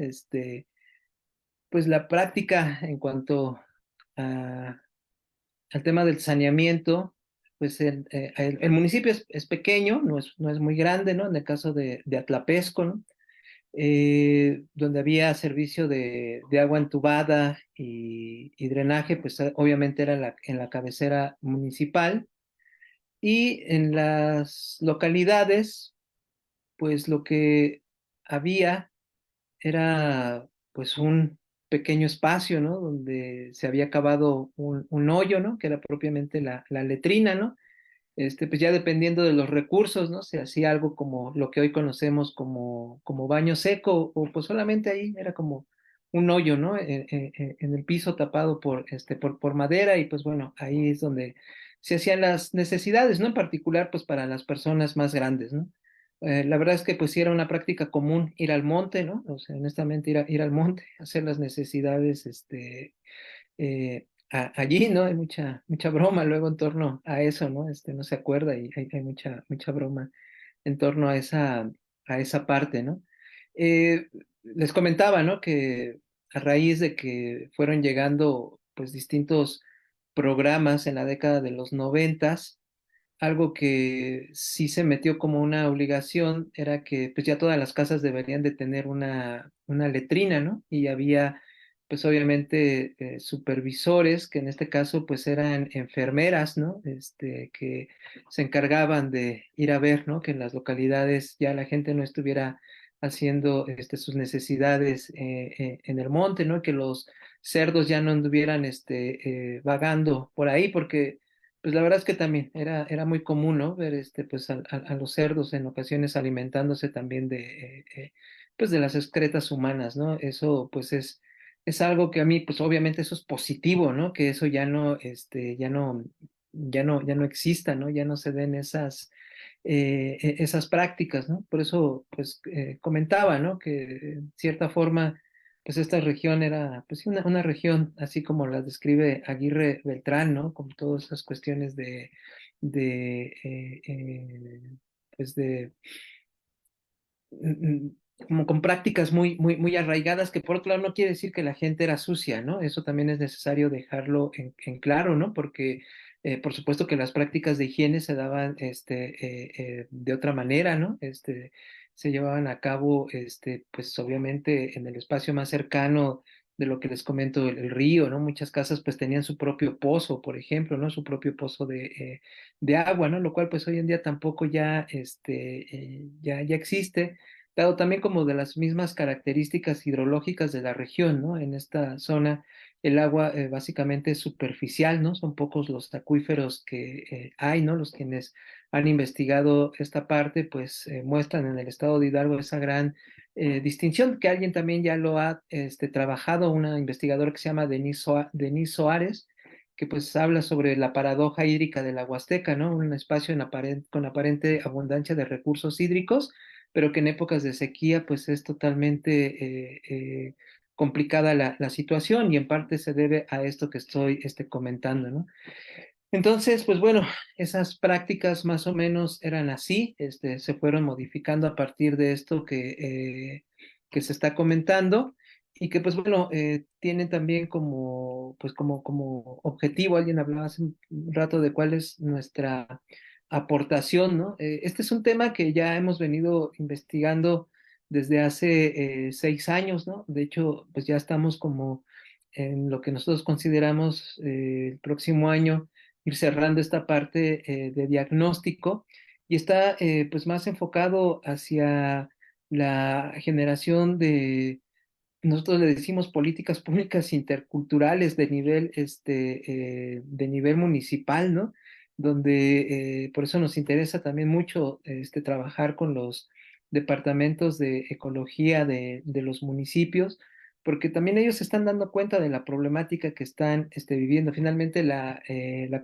Pues la práctica en cuanto a- al tema del saneamiento, pues el municipio es pequeño, no es muy grande, ¿no? En el caso de Atlapesco, ¿no? Donde había servicio de agua entubada y drenaje, pues obviamente era en la cabecera municipal. Y en las localidades, pues lo que había era pues un pequeño espacio, ¿no? Donde se había cavado un hoyo, ¿no? Que era propiamente la letrina, ¿no? Pues ya dependiendo de los recursos, ¿no? Se hacía algo como lo que hoy conocemos como baño seco, o pues solamente ahí era como un hoyo, ¿no? En el piso tapado por madera, y pues bueno, ahí es donde se hacían las necesidades, ¿no? En particular, pues para las personas más grandes, ¿no? La verdad es que pues sí era una práctica común ir al monte, ¿no? O sea, honestamente ir al monte, hacer las necesidades, allí, ¿no? Hay mucha broma luego en torno a eso, ¿no? No se acuerda y hay mucha broma en torno a esa parte, ¿no? Les comentaba, ¿no? Que a raíz de que fueron llegando, pues, distintos programas en la década de los 90, algo que sí se metió como una obligación era que pues ya todas las casas deberían de tener una letrina, ¿no? Y había pues obviamente supervisores, que en este caso pues eran enfermeras, ¿no? Que se encargaban de ir a ver, ¿no? Que en las localidades ya la gente no estuviera haciendo sus necesidades en el monte, ¿no? Que los cerdos ya no anduvieran vagando por ahí, porque pues la verdad es que también era muy común, ¿no? Ver pues a los cerdos en ocasiones alimentándose también pues de las excretas humanas, ¿no? Eso pues es algo que a mí, pues obviamente eso es positivo, ¿no? Que eso ya no exista, ¿no? Ya no se den esas prácticas, ¿no? Por eso, pues comentaba, ¿no? Que en cierta forma pues esta región era pues sí, una región así como la describe Aguirre Beltrán, ¿no? Con todas esas cuestiones de pues de mm, como con prácticas muy arraigadas, que por otro lado no quiere decir que la gente era sucia, ¿no? Eso también es necesario dejarlo en claro, ¿no? Porque por supuesto que las prácticas de higiene se daban de otra manera, ¿no? Se llevaban a cabo, pues obviamente en el espacio más cercano de lo que les comento, el río, ¿no? Muchas casas pues tenían su propio pozo, por ejemplo, ¿no? Su propio pozo de agua, ¿no? Lo cual pues hoy en día tampoco ya existe. dado también como de las mismas características hidrológicas de la región, ¿no? En esta zona el agua básicamente es superficial, ¿no? Son pocos los acuíferos que hay, ¿no? Los quienes han investigado esta parte, pues muestran en el estado de Hidalgo esa gran distinción, que alguien también ya lo ha trabajado, una investigadora que se llama Denise Soares, que pues habla sobre la paradoja hídrica de la Huasteca, ¿no? Un espacio con aparente abundancia de recursos hídricos, pero que en épocas de sequía pues es totalmente complicada la situación y en parte se debe a esto que estoy comentando, ¿no? Entonces, pues bueno, esas prácticas más o menos eran así, se fueron modificando a partir de esto que se está comentando y que pues bueno, tienen también como, pues como objetivo, alguien hablaba hace un rato de cuál es nuestra aportación, ¿no? Este es un tema que ya hemos venido investigando desde hace 6 años, ¿no? De hecho, pues ya estamos como en lo que nosotros consideramos el próximo año ir cerrando esta parte de diagnóstico y está pues más enfocado hacia la generación de, nosotros le decimos políticas públicas interculturales de nivel municipal, ¿no? Donde por eso nos interesa también mucho trabajar con los departamentos de ecología de los municipios, porque también ellos se están dando cuenta de la problemática que están viviendo. Finalmente, la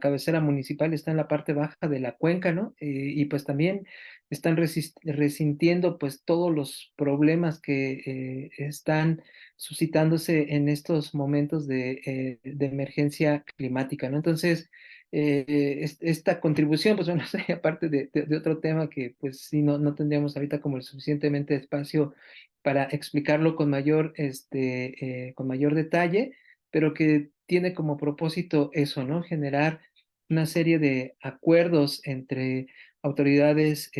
cabecera municipal está en la parte baja de la cuenca, ¿no? Y pues también están resintiendo pues todos los problemas que están suscitándose en estos momentos de emergencia climática, ¿no? Entonces, esta contribución, pues bueno, aparte de otro tema que pues sí no tendríamos ahorita como el suficientemente espacio para explicarlo con mayor detalle, pero que tiene como propósito eso, ¿no? Generar una serie de acuerdos entre autoridades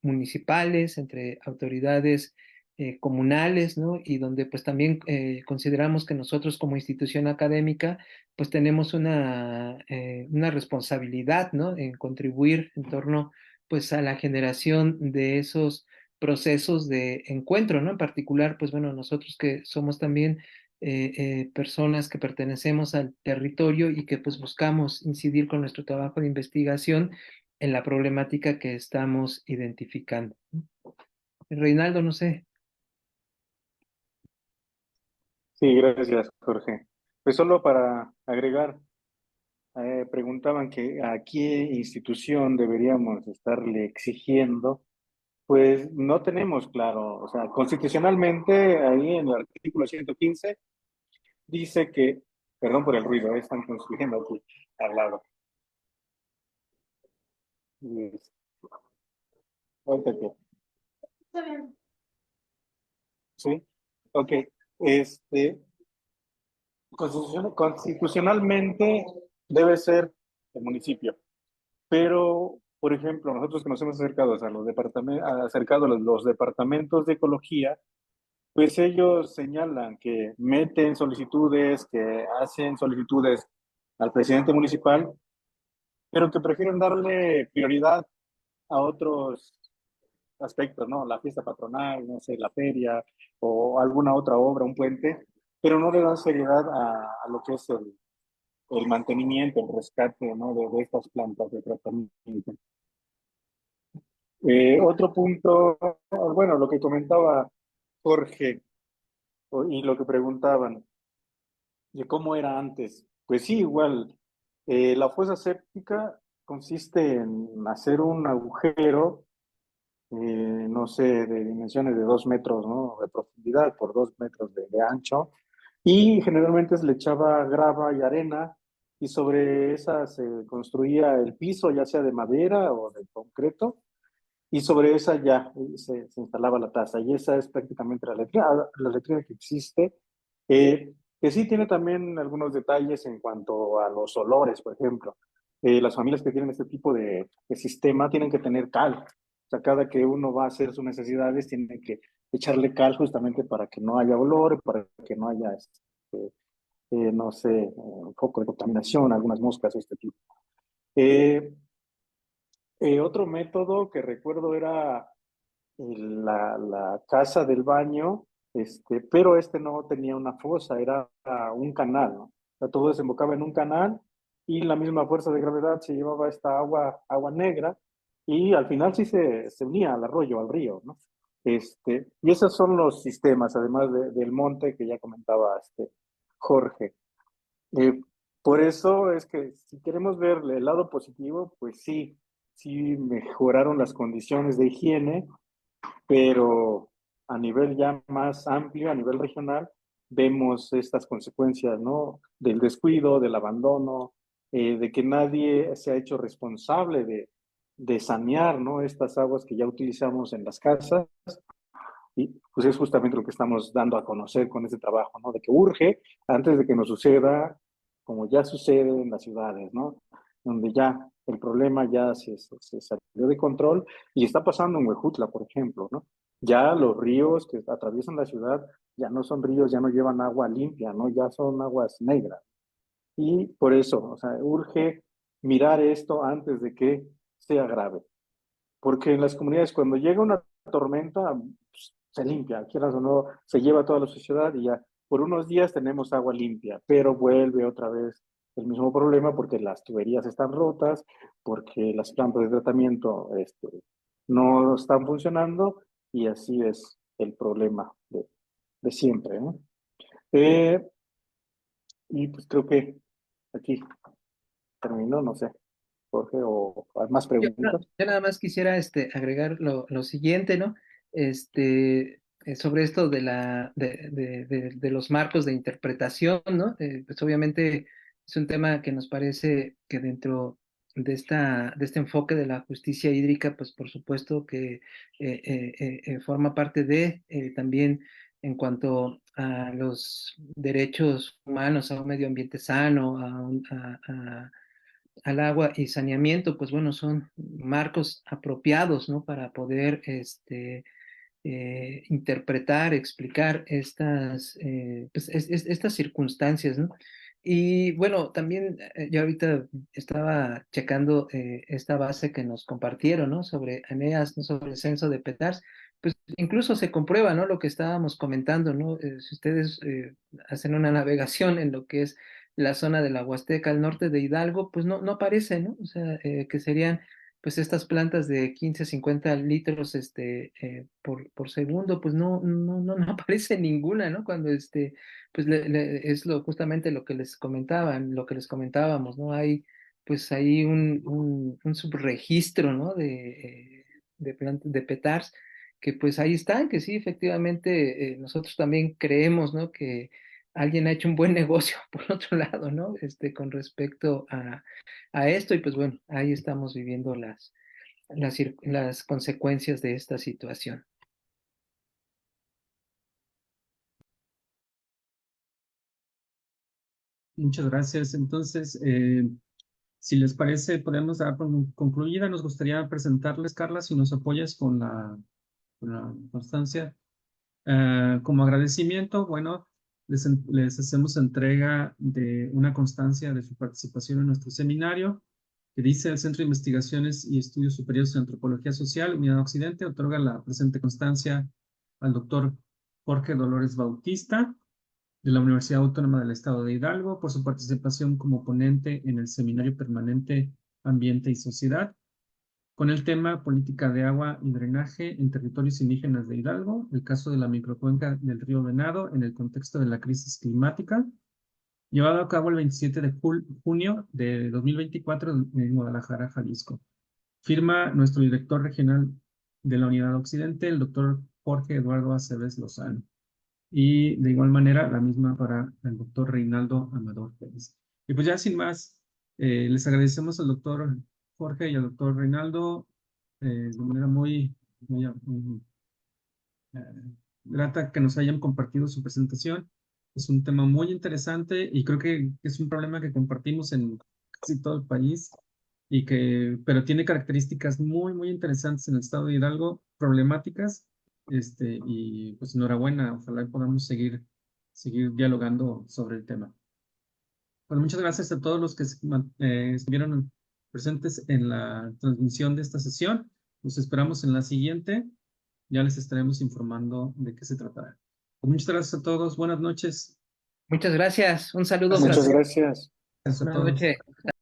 municipales, entre autoridades comunales, ¿no? Y donde pues también consideramos que nosotros como institución académica pues tenemos una responsabilidad, ¿no? En contribuir en torno pues a la generación de esos procesos de encuentro, ¿no? En particular, pues bueno, nosotros que somos también personas que pertenecemos al territorio y que pues buscamos incidir con nuestro trabajo de investigación en la problemática que estamos identificando. Reinaldo, no sé. Sí, gracias, Jorge. Pues solo para agregar, preguntaban que a qué institución deberíamos estarle exigiendo. Pues no tenemos claro, o sea, constitucionalmente ahí en el artículo 115 dice que, perdón por el ruido, están construyendo aquí al lado. Ahorita que- Está bien. Sí, ok. Este, constitucionalmente debe ser el municipio, pero, por ejemplo, nosotros que nos hemos acercado a los los departamentos de ecología, pues ellos señalan que meten solicitudes, que hacen solicitudes al presidente municipal, pero que prefieren darle prioridad a otros aspectos, ¿no? La fiesta patronal, no sé, la feria o alguna otra obra, un puente, pero no le dan seriedad a lo que es el mantenimiento, el rescate, ¿no? De estas plantas de tratamiento. Otro punto, bueno, lo que comentaba Jorge y lo que preguntaban, de cómo era antes. Pues sí, igual, la fosa séptica consiste en hacer un agujero, no sé, de dimensiones de 2 metros, ¿no? De profundidad por 2 metros de ancho, y generalmente se le echaba grava y arena, y sobre esa se construía el piso, ya sea de madera o de concreto, y sobre esa ya se instalaba la taza, y esa es prácticamente la letrina que existe, que sí tiene también algunos detalles en cuanto a los olores, por ejemplo. Las familias que tienen este tipo de sistema tienen que tener cal, o sea, cada que uno va a hacer sus necesidades tiene que echarle cal justamente para que no haya olor, para que no haya, no sé, un foco de contaminación, algunas moscas, este tipo. Eh, Otro método que recuerdo era la casa del baño, pero no tenía una fosa, era un canal, ¿no? O sea, todo desembocaba en un canal y la misma fuerza de gravedad se llevaba esta agua negra y al final sí se unía al arroyo, al río, ¿no? Y esos son los sistemas, además del monte que ya comentaba Jorge. Eh, por eso es que si queremos ver el lado positivo, pues sí, sí mejoraron las condiciones de higiene, pero a nivel ya más amplio, a nivel regional, vemos estas consecuencias, ¿no? Del descuido, del abandono, de que nadie se ha hecho responsable de sanear, ¿no? Estas aguas que ya utilizamos en las casas. Y pues es justamente lo que estamos dando a conocer con este trabajo, ¿no? De que urge, antes de que nos suceda, como ya sucede en las ciudades, ¿no? Donde ya el problema ya se salió de control y está pasando en Huejutla, por ejemplo, ¿no? Ya los ríos que atraviesan la ciudad ya no son ríos, ya no llevan agua limpia, ¿no? Ya son aguas negras. Y por eso, o sea, urge mirar esto antes de que sea grave. Porque en las comunidades cuando llega una tormenta, pues, se limpia, quieras o no, se lleva toda la sociedad y ya por unos días tenemos agua limpia, pero vuelve otra vez el mismo problema porque las tuberías están rotas, porque las plantas de tratamiento no están funcionando y así es el problema de siempre, ¿no? Eh, y pues creo que aquí terminó, no sé, Jorge, o hay más preguntas. Yo nada más quisiera agregar lo siguiente, ¿no? Sobre esto de los marcos de interpretación, ¿no? Pues obviamente es un tema que nos parece que dentro de este enfoque de la justicia hídrica, pues por supuesto que forma parte también en cuanto a los derechos humanos, a un medio ambiente sano, al agua y saneamiento, pues bueno, son marcos apropiados, ¿no? Para poder interpretar, explicar estas circunstancias, ¿no? Y bueno, también yo ahorita estaba checando esta base que nos compartieron, ¿no? Sobre ANEAS, ¿no? Sobre el censo de PETARS, pues incluso se comprueba, ¿no? Lo que estábamos comentando, ¿no? Si ustedes hacen una navegación en lo que es la zona de la Huasteca al norte de Hidalgo, pues no aparece, ¿no? O sea, que serían pues estas plantas de 15 50 litros por segundo, pues no aparece ninguna, ¿no? Cuando pues es justamente lo que les comentaban, lo que les comentábamos, ¿no? Hay pues ahí un subregistro, ¿no? De PETARS, que pues ahí están, que sí, efectivamente, nosotros también creemos, ¿no? Que alguien ha hecho un buen negocio por otro lado, ¿no? Con respecto a esto, y pues bueno, ahí estamos viviendo las consecuencias de esta situación. Muchas gracias. Entonces, si les parece, podemos dar por concluida. Nos gustaría presentarles, Carla, si nos apoyas con la constancia. Como agradecimiento, bueno, les hacemos entrega de una constancia de su participación en nuestro seminario, que dice: el Centro de Investigaciones y Estudios Superiores en Antropología Social, Unidad Occidente, otorga la presente constancia al doctor Jorge Dolores Bautista, de la Universidad Autónoma del Estado de Hidalgo, por su participación como ponente en el Seminario Permanente Ambiente y Sociedad, con el tema Política de Agua y Drenaje en Territorios Indígenas de Hidalgo, el caso de la microcuenca del río Venado en el contexto de la crisis climática, llevado a cabo el 27 de junio de 2024 en Guadalajara, Jalisco. Firma nuestro director regional de la Unidad Occidente, el doctor Jorge Eduardo Aceves Lozano. Y de igual manera, la misma para el doctor Reinaldo Amador Pérez. Y pues ya sin más, les agradecemos al doctor Jorge y al doctor Reinaldo de manera muy eh, grata que nos hayan compartido su presentación. Es un tema muy interesante y creo que es un problema que compartimos en casi todo el país, pero tiene características muy interesantes en el estado de Hidalgo, problemáticas, y pues enhorabuena, ojalá podamos seguir dialogando sobre el tema. Bueno, muchas gracias a todos los que estuvieron presentes en la transmisión de esta sesión. Los esperamos en la siguiente. ya les estaremos informando de qué se tratará. Pues muchas gracias a todos. Buenas noches. Muchas gracias. Un saludo. Muchas gracias. Gracias a Buenas todos. noches.